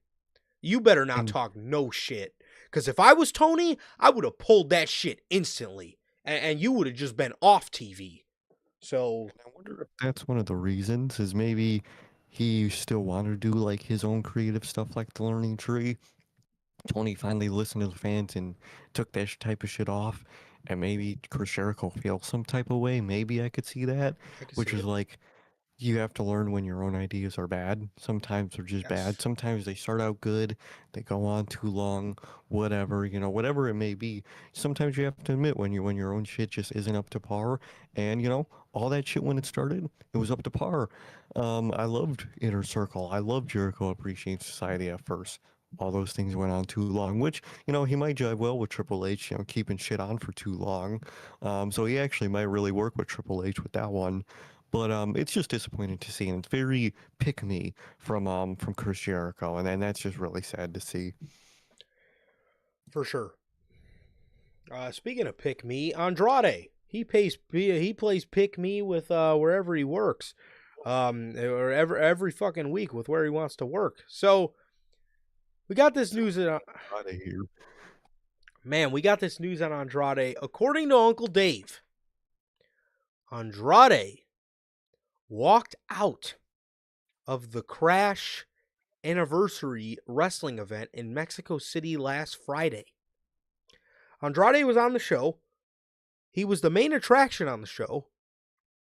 You better not And talk no shit. Because if I was Tony, I would have pulled that shit instantly. And you would have just been off TV. So, I wonder if that's one of the reasons is maybe he still wanted to do like his own creative stuff like the Learning Tree. Tony finally listened to the fans and took that type of shit off. And maybe Chris Jericho feels some type of way. Maybe I could see that, I can which see is it. like you have to learn when your own ideas are bad. Sometimes they're just bad. Yes. Sometimes they start out good, they go on too long, whatever, whatever it may be. Sometimes you have to admit when your own shit just isn't up to par. And all that shit when it started, it was up to par. I loved Inner Circle. I loved Jericho Appreciation Society at first. All those things went on too long, which, he might jive well with Triple H, keeping shit on for too long. So he actually might really work with Triple H with that one. But it's just disappointing to see, and it's very pick me from Chris Jericho, and then that's just really sad to see. For sure. Speaking of pick me, Andrade. He plays pick me with wherever he works. Or every fucking week with where he wants to work. So we got this So news out of here. man, we got this news on Andrade. According to Uncle Dave, Andrade walked out of the Crash anniversary wrestling event in Mexico City last Friday. Andrade was on the show. He was the main attraction on the show.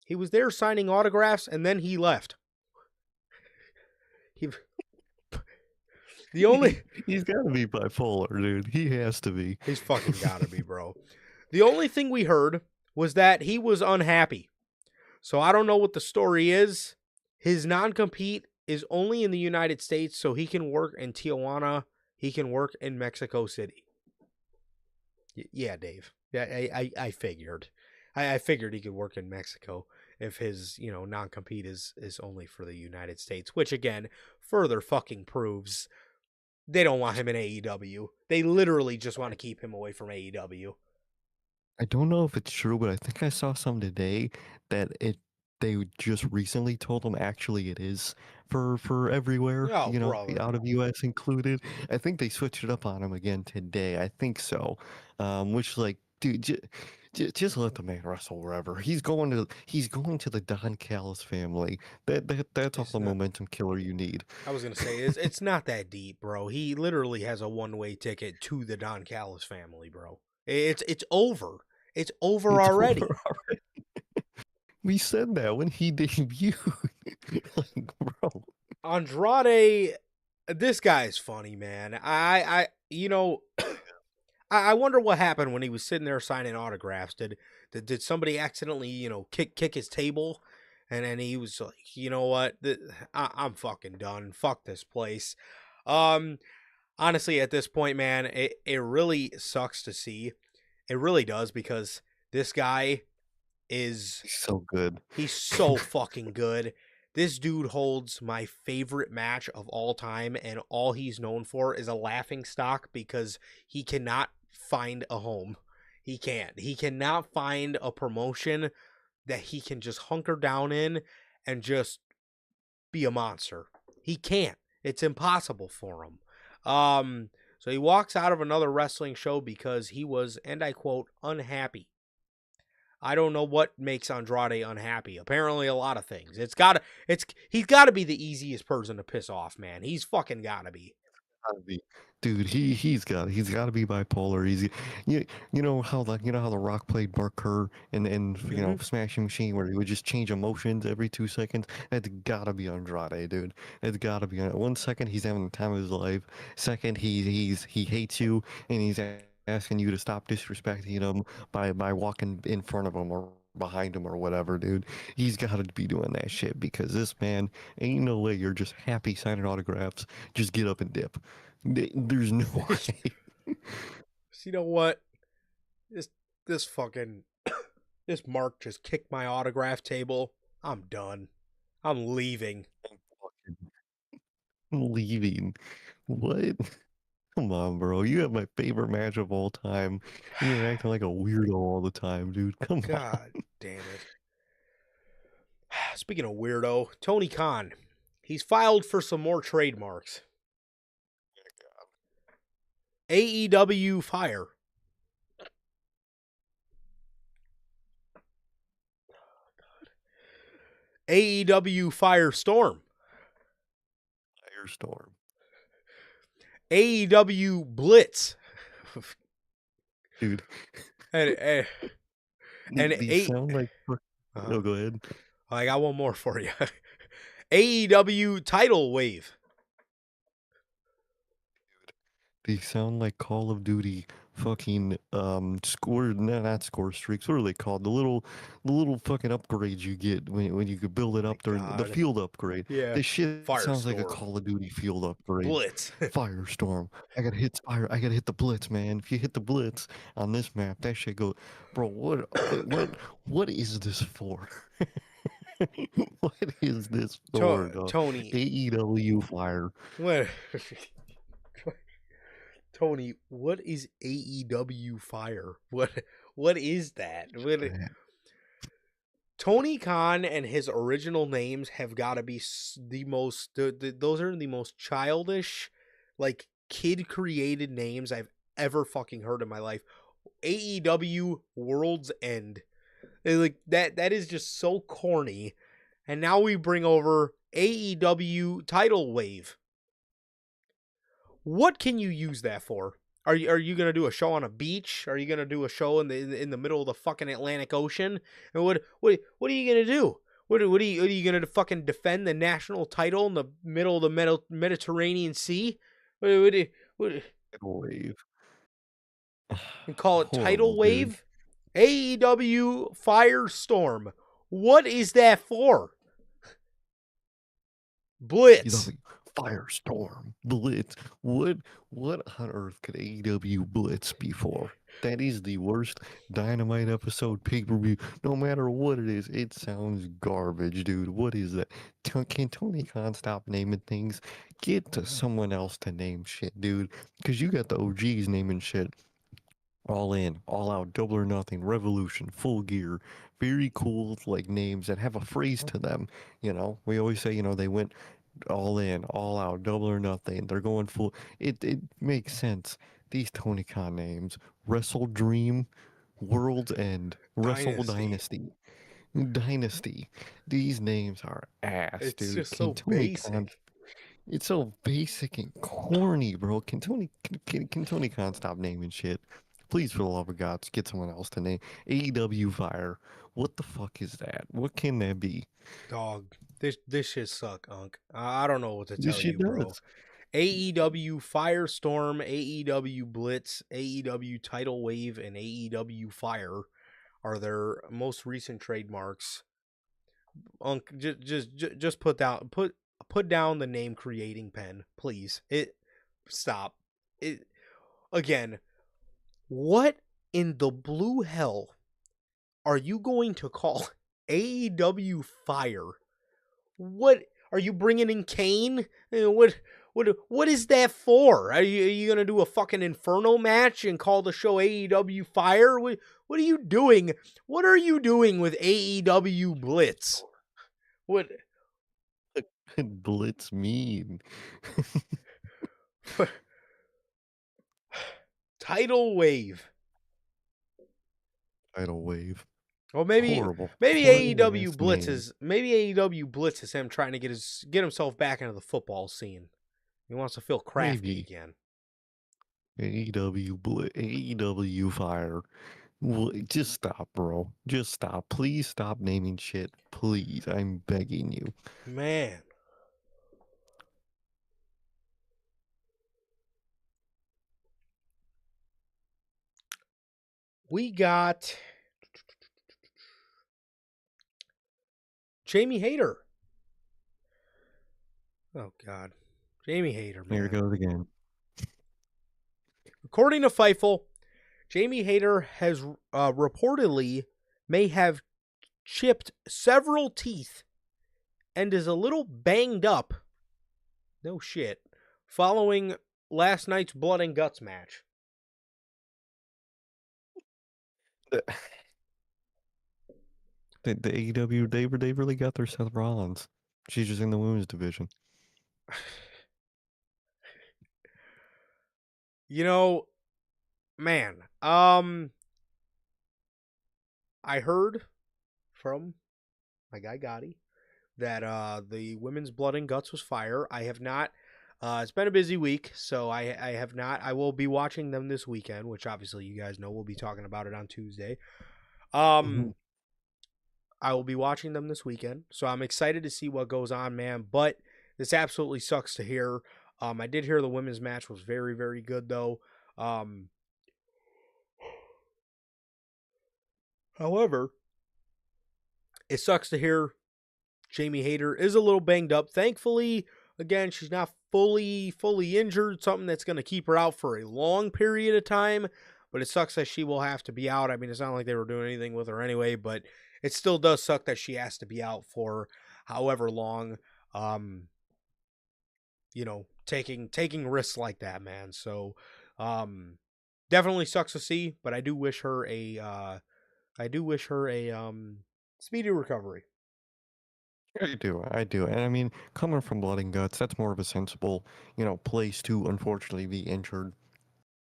He was there signing autographs, and then he left. He, the only He's got to be bipolar, dude. He has to be. he's fucking gotta be, bro. The only thing we heard was that he was unhappy. So I don't know what the story is. His non-compete is only in the United States, so he can work in Tijuana. He can work in Mexico City. Yeah, Dave. Yeah, I figured. I figured he could work in Mexico if his non-compete is only for the United States, which again further fucking proves they don't want him in AEW. They literally just want to keep him away from AEW. I don't know if it's true, but I think I saw some today that they just recently told him actually it is for everywhere, Oh, brother. out of US included. I think they switched it up on him again today. I think so. Which like dude, Just let the man wrestle wherever he's going to the Don Callis family. That's all It's the not. momentum killer you need. I was gonna say it's not that deep, bro. He literally has a one-way ticket to the Don Callis family, bro. It's over. It's over It's over. already. We said that when he debuted. Like, bro, Andrade, this guy's funny, man. I wonder what happened when he was sitting there signing autographs. Did somebody accidentally, kick his table, and then he was like, you know what, I'm fucking done. Fuck this place. Um, Honestly, at this point, man, it really sucks to see. It really does because this guy is he's so good. he's so fucking good. This dude holds my favorite match of all time, and all he's known for is a laughing stock because he cannot find a home. He can't. He cannot find a promotion that he can just hunker down in and just be a monster. He can't. It's impossible for him. So he walks out of another wrestling show because he was, and I quote, unhappy. I don't know what makes Andrade unhappy. Apparently a lot of things. He's gotta be the easiest person to piss off, man. He's fucking gotta be. Gotta be. Dude, he's got to be bipolar. You know how the Rock played Mark Kerr in Mm-hmm. Smashing Machine where he would just change emotions every 2 seconds. That's gotta be Andrade, dude. It's gotta be. 1 second he's having the time of his life. Second he hates you and he's asking you to stop disrespecting him by walking in front of him or behind him or whatever, dude. He's got to be doing that shit because this man ain't no way you're just happy signing autographs. Just get up and dip. There's no way. So you know what? This this fucking this Mark just kicked my autograph table. I'm done. I'm leaving. I'm leaving. What? Come on, bro. You have my favorite match of all time, and you're acting like a weirdo all the time, dude. Come on. God damn it. Speaking of weirdo, Tony Khan. He's filed for some more trademarks. AEW Fire. AEW Firestorm. Firestorm, AEW Blitz. dude. and and These A sound like. uh, No, go ahead. I got one more for you. AEW Tidal Wave. They sound like Call of Duty fucking score no, not score streaks. What are they called? The little fucking upgrades you get when you could build it My up during the God. field upgrade. Yeah. This shit sounds like a Firestorm. Call of Duty field upgrade. Blitz. Firestorm. I gotta hit the blitz, man. If you hit the blitz on this map, that shit go, bro. What is this for? What is this for, dog? Tony. AEW Fire. What? Tony, what is AEW Fire? What is that? Tony Khan and his original names have got to be the most. Those are the most childish, like kid created names I've ever fucking heard in my life. AEW World's End, like that. That is just so corny. And now we bring over AEW Tidal Wave. What can you use that for? Are you gonna do a show on a beach? Are you gonna do a show in the middle of the fucking Atlantic Ocean? And what are you gonna do? What are you gonna fucking defend the national title in the middle of the Mediterranean Sea? What, what, Wave. and call it Horrible, tidal dude. wave? AEW Firestorm. What is that for? You know, Blitz. like Firestorm, Blitz. What on earth could AEW Blitz be for? That is the worst Dynamite episode pay-per-view. No matter what it is, it sounds garbage, dude. What is that? Can Tony Khan stop naming things? Get to someone else to name shit, dude. Because you got the OGs naming shit. All in, all out, double or nothing, revolution, full gear, very cool like names that have a phrase to them. We always say, they went all in, all out, double or nothing. They're going full. It makes sense. These Tony Khan names, Wrestle Dream, World's End, Wrestle Dynasty. Dynasty, Dynasty. These names are ass, It's dude. just so basic. It's so basic and corny, bro. Can Tony Khan stop naming shit? Please, for the love of God, get someone else to name. AEW Fire. What the fuck is that? What can that be? Dog. This shit suck, Unc. I don't know what to This tell shit you, bro. does. AEW Firestorm, AEW Blitz, AEW Tidal Wave, and AEW Fire are their most recent trademarks. Unc, just put down the name creating pen, please. It stop. It again. What in the blue hell are you going to call AEW Fire? What are you bringing in Kane? What is that for? Are you gonna do a fucking Inferno match and call the show AEW Fire? What are you doing? What are you doing with AEW Blitz? What Blitz mean. Tidal Wave? Tidal Wave. Well, maybe Horrible. maybe Horrible AEW ass Blitz name. is maybe AEW Blitz is him trying to get himself back into the football scene. He wants to feel crafty Maybe. again. AEW Fire. Just stop, bro. Just stop. Please stop naming shit. Please. I'm begging you. Man. We got Jamie Hayter. Oh God. Jamie Hayter, Here it man. goes again. According to Fightful, Jamie Hayter has reportedly may have chipped several teeth and is a little banged up. No shit. Following last night's blood and guts match. The AEW, they really got their Seth Rollins. She's just in the women's division. You know, man, I heard from my guy Gotti that the women's blood and guts was fire. I have not. It's been a busy week, so I have not. I will be watching them this weekend, which obviously you guys know we'll be talking about it on Tuesday. Mhm. I will be watching them this weekend, so I'm excited to see what goes on, man. But this absolutely sucks to hear. I did hear the women's match was very, very good, though. However, it sucks to hear Jamie Hayter is a little banged up. Thankfully, again, she's not fully injured, something that's going to keep her out for a long period of time. But it sucks that she will have to be out. I mean, it's not like they were doing anything with her anyway, but it still does suck that she has to be out for however long. Taking risks like that, man. So, definitely sucks to see. But I do wish her a speedy recovery. I do. And I mean, coming from Blood and Guts, that's more of a sensible, place to unfortunately be injured.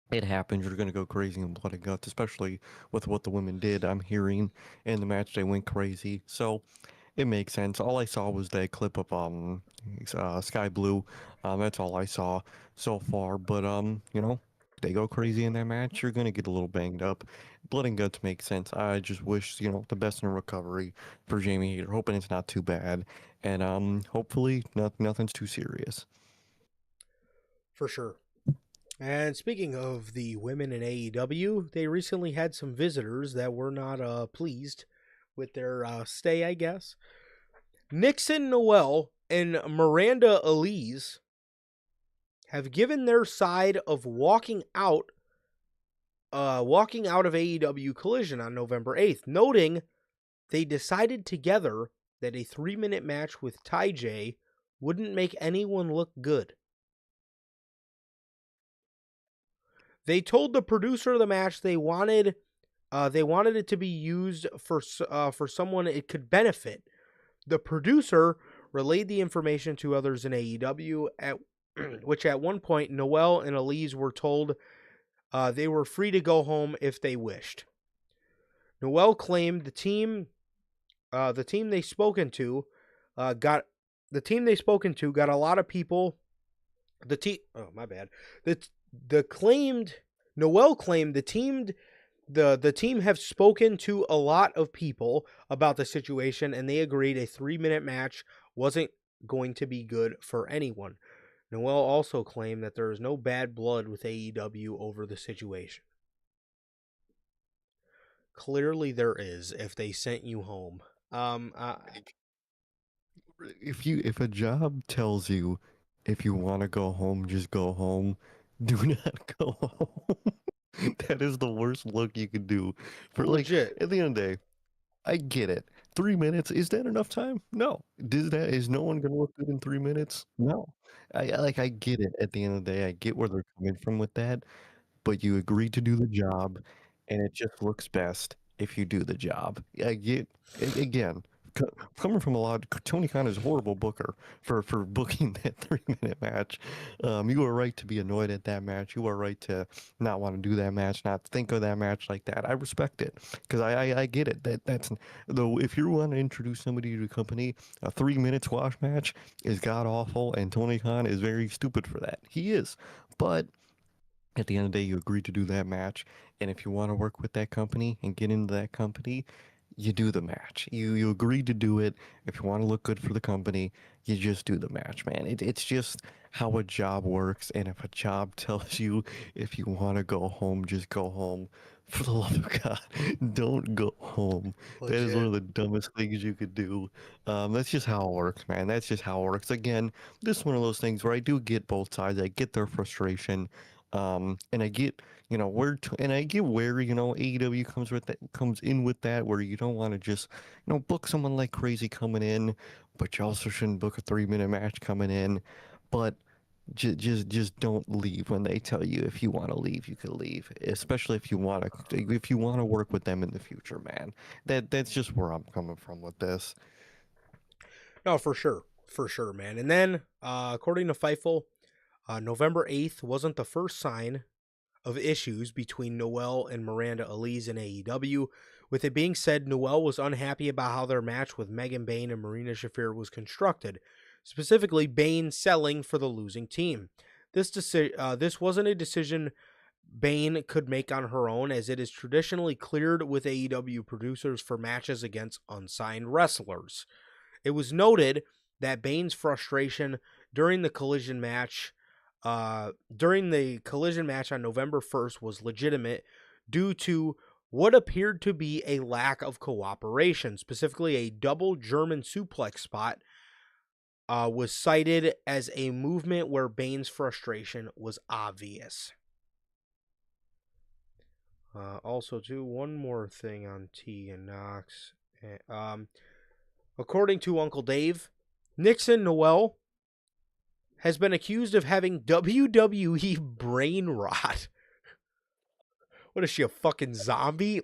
It happens. You're going to go crazy in Blood and Guts, especially with what the women did. I'm hearing in the match they went crazy. So it makes sense. All I saw was that clip of Sky Blue. That's all I saw so far. But they go crazy in that match. You're gonna get a little banged up. Blood and guts makes sense. I just wish the best in recovery for Jamie Hayter. Hoping it's not too bad, and hopefully nothing's too serious. For sure. And speaking of the women in AEW, they recently had some visitors that were not pleased with their stay, I guess. Nixon Noel and Miranda Elise have given their side of walking out of AEW Collision on November 8th, noting they decided together that a 3-minute match with Ty J wouldn't make anyone look good. They told the producer of the match they wanted it to be used for someone it could benefit. The producer relayed the information to others in AEW, which at one point Noel and Elise were told they were free to go home if they wished. Noel claimed the team they spoken to got the team they spoken to got a lot of people. The team, oh my bad. The claimed Noel claimed the team have spoken to a lot of people about the situation, and they agreed a 3-minute match wasn't going to be good for anyone. Noel also claimed that there is no bad blood with AEW over the situation. Clearly, there is if they sent you home. Um, uh, Like, if a job tells you if you want to go home, just go home, do not go home. That is the worst look you could do. For like, Legit. at the end of the day, I get it. 3 minutes, is that enough time? No. Is no one gonna look good in 3 minutes? No. I get it at the end of the day. I get where they're coming from with that, but you agreed to do the job, and it just looks best if you do the job. I get again, coming from a lot. Tony Khan is a horrible booker for booking that 3 minute match. You are right to be annoyed at that match. You are right to not want to do that match, not think of that match like that. I respect it because I get it. That's though if you want to introduce somebody to the company, a 3 minute squash match is god awful, and Tony Khan is very stupid for that. He is, but at the end of the day, you agreed to do that match, and if you want to work with that company and get into that company, you do the match. You agreed to do it. If you want to look good for the company, you just do the match, man. It's just how a job works, and if a job tells you if you want to go home, just go home. For the love of God, don't go home. That is one Legit. of the dumbest things you could do. That's just how it works, man. That's just how it works. Again, this is one of those things where I do get both sides. I get their frustration. And I get, and I get where, AEW comes in with that, where you don't want to just, book someone like crazy coming in, but you also shouldn't book a 3 minute match coming in. But just don't leave when they tell you if you want to leave, you can leave, especially if you want to work with them in the future, man. That's just where I'm coming from with this. No, for sure, man. And then, according to Fightful, November 8th wasn't the first sign of issues between Noel and Miranda Elise in AEW. With it being said, Noel was unhappy about how their match with Megan Bayne and Marina Shafir was constructed, specifically Bayne selling for the losing team. This wasn't a decision Bayne could make on her own, as it is traditionally cleared with AEW producers for matches against unsigned wrestlers. It was noted that Bayne's frustration during the collision match on November 1st was legitimate due to what appeared to be a lack of cooperation. Specifically, a double German suplex spot was cited as a movement where Bayne's frustration was obvious. Also, too, one more thing on Tegan Knox. Um, According to Uncle Dave, Nixon Noel has been accused of having WWE brain rot. What is she, a fucking zombie?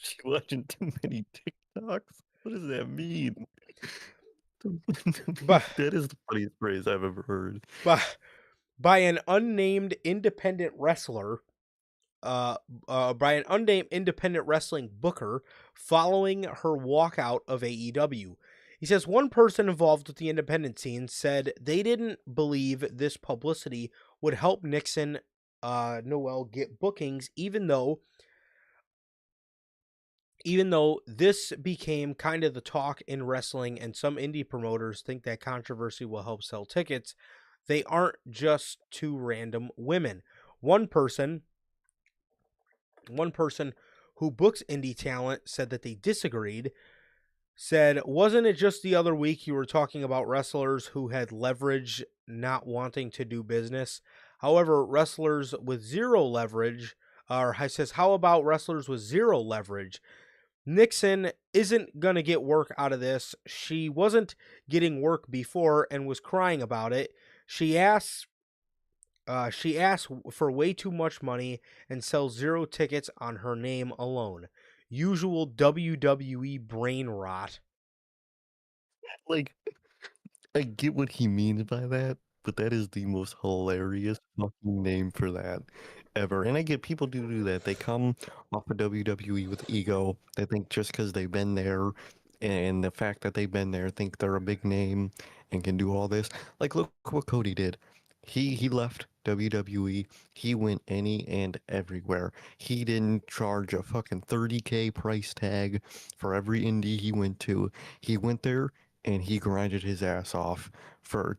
She watching too many TikToks. What does that mean? But, That is the funniest phrase I've ever heard. but by an unnamed independent wrestler, by an unnamed independent wrestling booker following her walkout of AEW. He says one person involved with the independent scene said they didn't believe this publicity would help Nixon Noel get bookings, even though this became kind of the talk in wrestling, and some indie promoters think that controversy will help sell tickets. They aren't just two random women. One person One person who books indie talent said that they disagreed, said, "Wasn't it just the other week you were talking about wrestlers who had leverage not wanting to do business? However, wrestlers with zero leverage, or I says, how about wrestlers with zero leverage? Nixon isn't going to get work out of this. She wasn't getting work before and was crying about it. She asks for way too much money and sells zero tickets on her name alone. Usual WWE brain rot." Like, I get what he means by that, but that is the most hilarious fucking name for that ever. And I get people do that. They come off of WWE with ego. They think just because they've been there and the fact that they've been there, think they're a big name and can do all this. Like, look what Cody did. He left WWE. He went any and everywhere. He didn't charge a fucking 30K price tag for every indie he went to. He went there and he grinded his ass off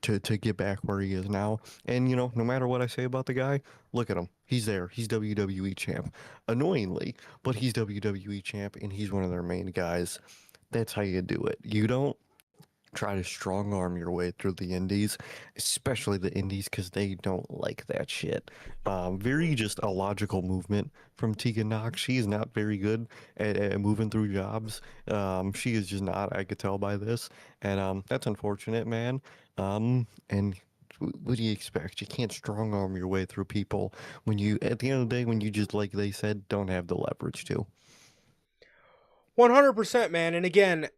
to get back where he is now. And no matter what I say about the guy, look at him. He's there. He's WWE champ. Annoyingly, but he's WWE champ and he's one of their main guys. That's how you do it. You don't try to strong arm your way through the indies, especially the indies, because they don't like that shit. Very just a logical movement from Tegan Knox. She is not very good at moving through jobs. She is just not. I could tell by this, and that's unfortunate, man. And what do you expect? You can't strong arm your way through people when you, at the end of the day, when you just like they said, don't have the leverage to. 100%, man. And again,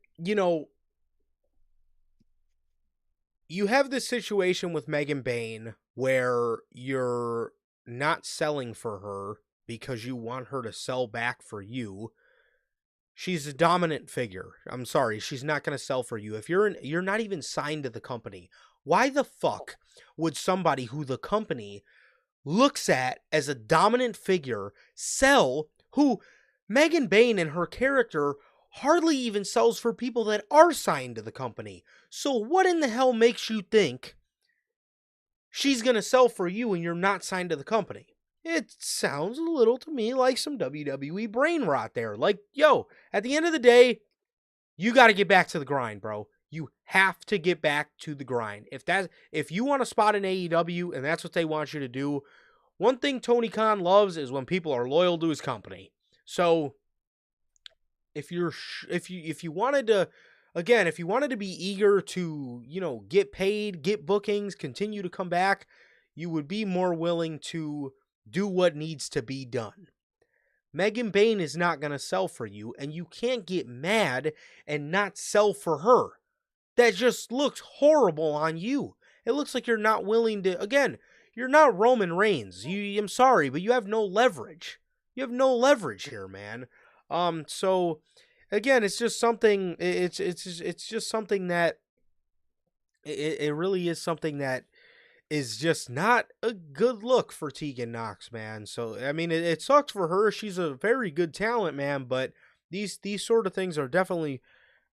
you have this situation with Megan Bain where you're not selling for her because you want her to sell back for you. She's a dominant figure. I'm sorry, she's not going to sell for you. If you're not even signed to the company, why the fuck would somebody who the company looks at as a dominant figure sell, who Megan Bain and her character hardly even sells for people that are signed to the company? So what in the hell makes you think she's going to sell for you and you're not signed to the company? It sounds a little to me like some WWE brain rot there. Like, yo, at the end of the day, you got to get back to the grind, bro. You have to get back to the grind. If you want to spot in AEW and that's what they want you to do, one thing Tony Khan loves is when people are loyal to his company. So if you wanted to, again, if you wanted to be eager to, get paid, get bookings, continue to come back, you would be more willing to do what needs to be done. Megan Bain is not going to sell for you, and you can't get mad and not sell for her. That just looks horrible on you. It looks like you're not willing to, again, you're not Roman Reigns. I'm sorry, but you have no leverage. You have no leverage here, man. So again, it's just something. It's just something that it really is something that is just not a good look for Tegan Knox, man. So I mean, it sucks for her. She's a very good talent, man. But these sort of things are definitely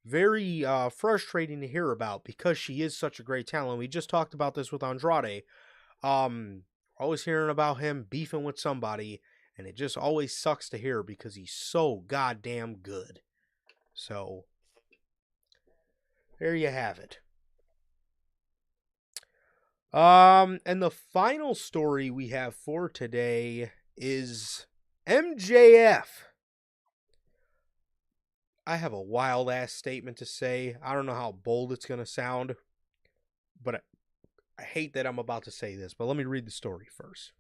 very frustrating to hear about because she is such a great talent. We just talked about this with Andrade. Always hearing about him beefing with somebody, and it just always sucks to hear because he's so goddamn good. So there you have it. And the final story we have for today is MJF. I have a wild ass statement to say. I don't know how bold it's going to sound, but I hate that I'm about to say this, but let me read the story first.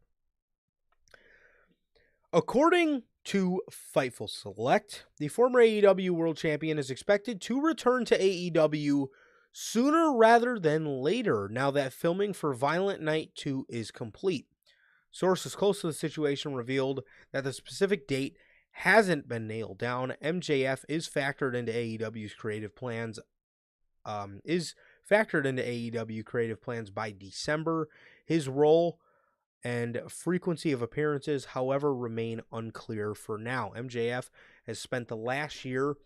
According to Fightful Select, the former AEW World Champion is expected to return to AEW sooner rather than later now that filming for Violent Night 2 is complete. Sources close to the situation revealed that the specific date hasn't been nailed down. MJF is factored into AEW's creative plans. By December. His role and frequency of appearances, however, remain unclear for now. MJF has spent the last year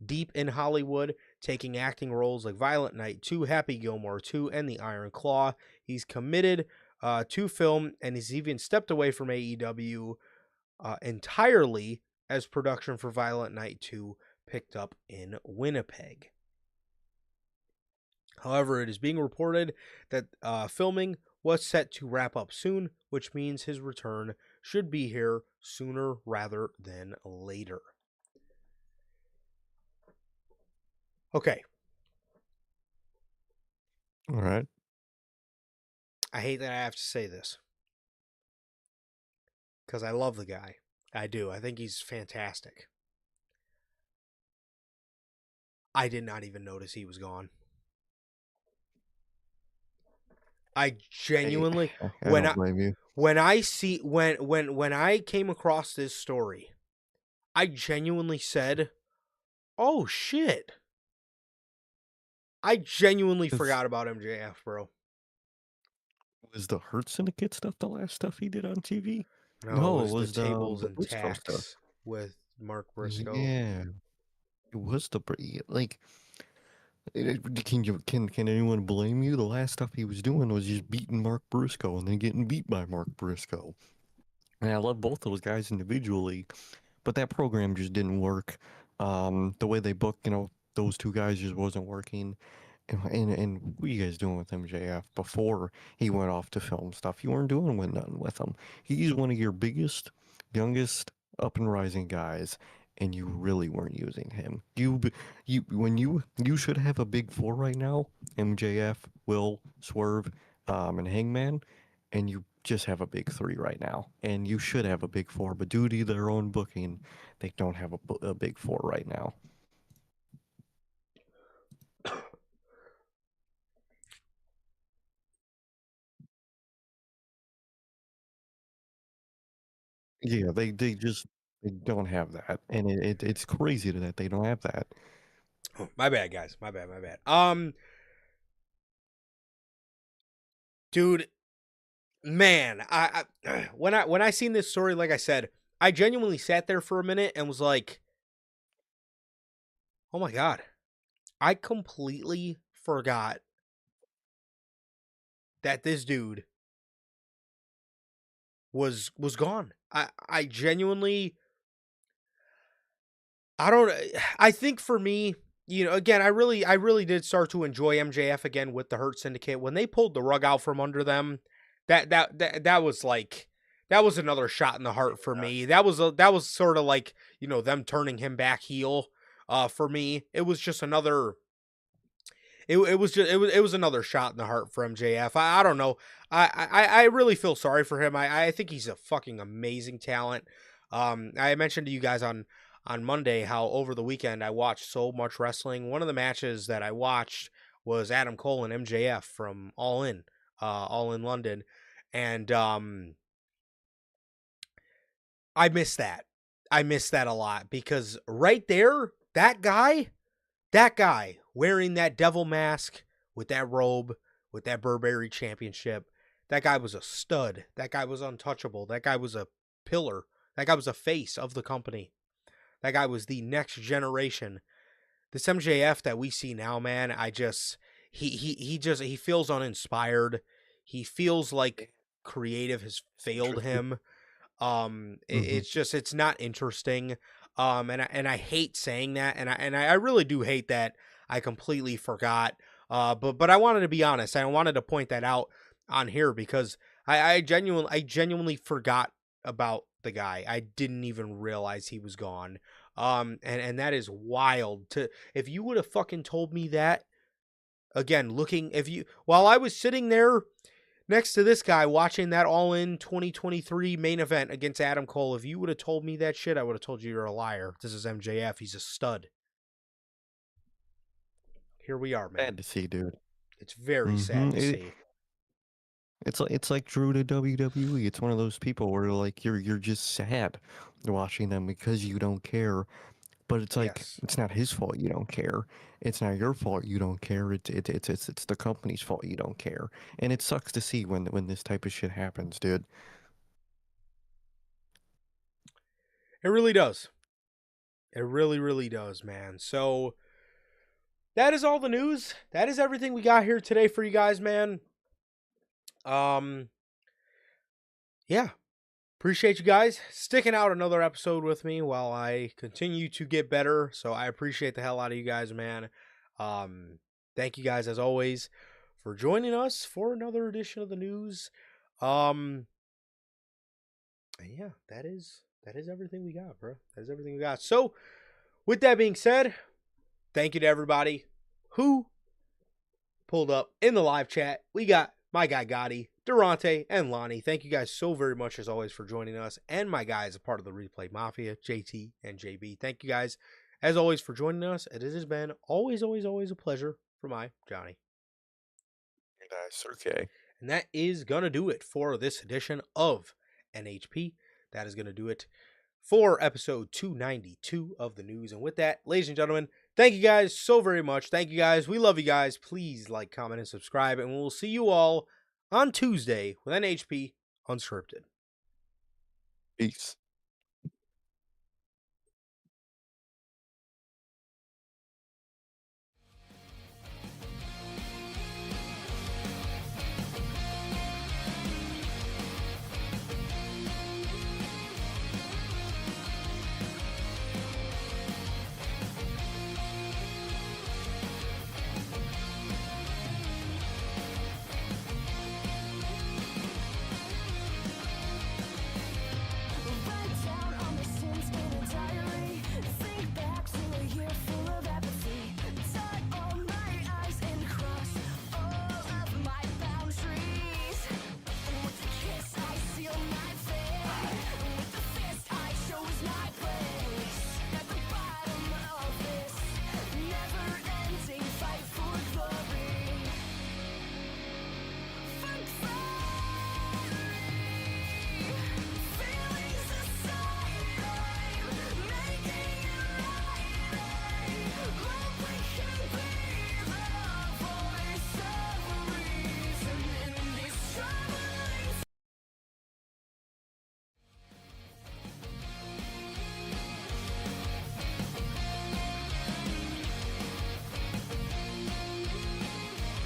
deep in Hollywood, taking acting roles like Violent Night 2, Happy Gilmore 2, and The Iron Claw. He's committed to film, and he's even stepped away from AEW entirely as production for Violent Night 2 picked up in Winnipeg. However, it is being reported that filming was set to wrap up soon, which means his return should be here sooner rather than later. Okay. All right. I hate that I have to say this because I love the guy. I do. I think he's fantastic. I did not even notice he was gone. I genuinely I when don't I blame you. when I see when I came across this story, I genuinely said, "Oh shit." I genuinely It's, forgot about MJF, bro. was the Hurt Syndicate stuff the last stuff he did on TV? No, it No, it was the was tables the and Briscoe stuff. tax with Mark Briscoe. Yeah, it was like. Can anyone blame you? The last stuff he was doing was just beating Mark Briscoe and then getting beat by Mark Briscoe. And I love both those guys individually, but that program just didn't work. The way they booked, those two guys just wasn't working. And what are you guys doing with MJF before he went off to film stuff? You weren't doing nothing with him. He's one of your biggest, youngest, up and rising guys, and you really weren't using him. You should have a big four right now: MJF, Will, Swerve, and Hangman, and you just have a big three right now. And you should have a big four, but due to their own booking, they don't have a big four right now. Yeah, they don't have that, and it's crazy that they don't have that. My bad, guys. My bad. My bad. Dude, man, when I seen this story, like I said, I genuinely sat there for a minute and was like, "Oh my god, I completely forgot that this dude was gone." I genuinely I don't I think for me, again, I really did start to enjoy MJF again with the Hurt Syndicate. When they pulled the rug out from under them, that was like that was another shot in the heart for me. That was sort of like, them turning him back heel for me. It was just another it was another shot in the heart for MJF. I don't know. I really feel sorry for him. I think he's a fucking amazing talent. I mentioned to you guys on Monday how over the weekend I watched so much wrestling. One of the matches that I watched was Adam Cole and MJF from All In London, and I miss that. I miss that a lot because right there, that guy wearing that devil mask with that robe, with that Burberry championship, that guy was a stud. That guy was untouchable. That guy was a pillar. That guy was a face of the company. That guy was the next generation. This MJF that we see now, man, I just he feels uninspired. He feels like creative has failed him. Hmm. It's not interesting. And I hate saying that, and I really do hate that I completely forgot. But I wanted to be honest. I wanted to point that out on here because I genuinely forgot about the guy. I didn't even realize he was gone. And that is wild. To If you would have fucking told me that again, looking if you while I was sitting there next to this guy watching that All In 2023 main event against Adam Cole, if you would have told me that shit, I would have told you you're a liar. This is MJF. He's a stud. Here we are, man. Sad to see, dude. It's very Hmm sad to see. it's like Drew to WWE. It's one of those people where like you're just sad watching them because you don't care. But it's like Yes. it's not his fault you don't care. It's not your fault you don't care. It's the company's fault you don't care. And it sucks to see when this type of shit happens, dude. It really does. It really, really does, man. So that is all the news. That is everything we got here today for you guys, man. Um, yeah. Appreciate you guys sticking out another episode with me while I continue to get better. So I appreciate the hell out of you guys, man. Um, Thank you guys as always for joining us for another edition of the news. Um, and yeah, that is everything we got, bro. That is everything we got. So with that being said, thank you to everybody who pulled up in the live chat. We got my guy Gotti, Durante, and Lonnie. Thank you guys so very much as always for joining us. And my guys, a part of the Replay Mafia, JT and JB. Thank you guys as always for joining us. It has been always, always, always a pleasure for my Johnny. Nice, okay. And that is going to do it for this edition of NHP. That is going to do it for episode 292 of the news. And with that, ladies and gentlemen, thank you guys so very much. Thank you guys. We love you guys. Please like, comment, and subscribe. And we'll see you all on Tuesday with NHP Unscripted. Peace.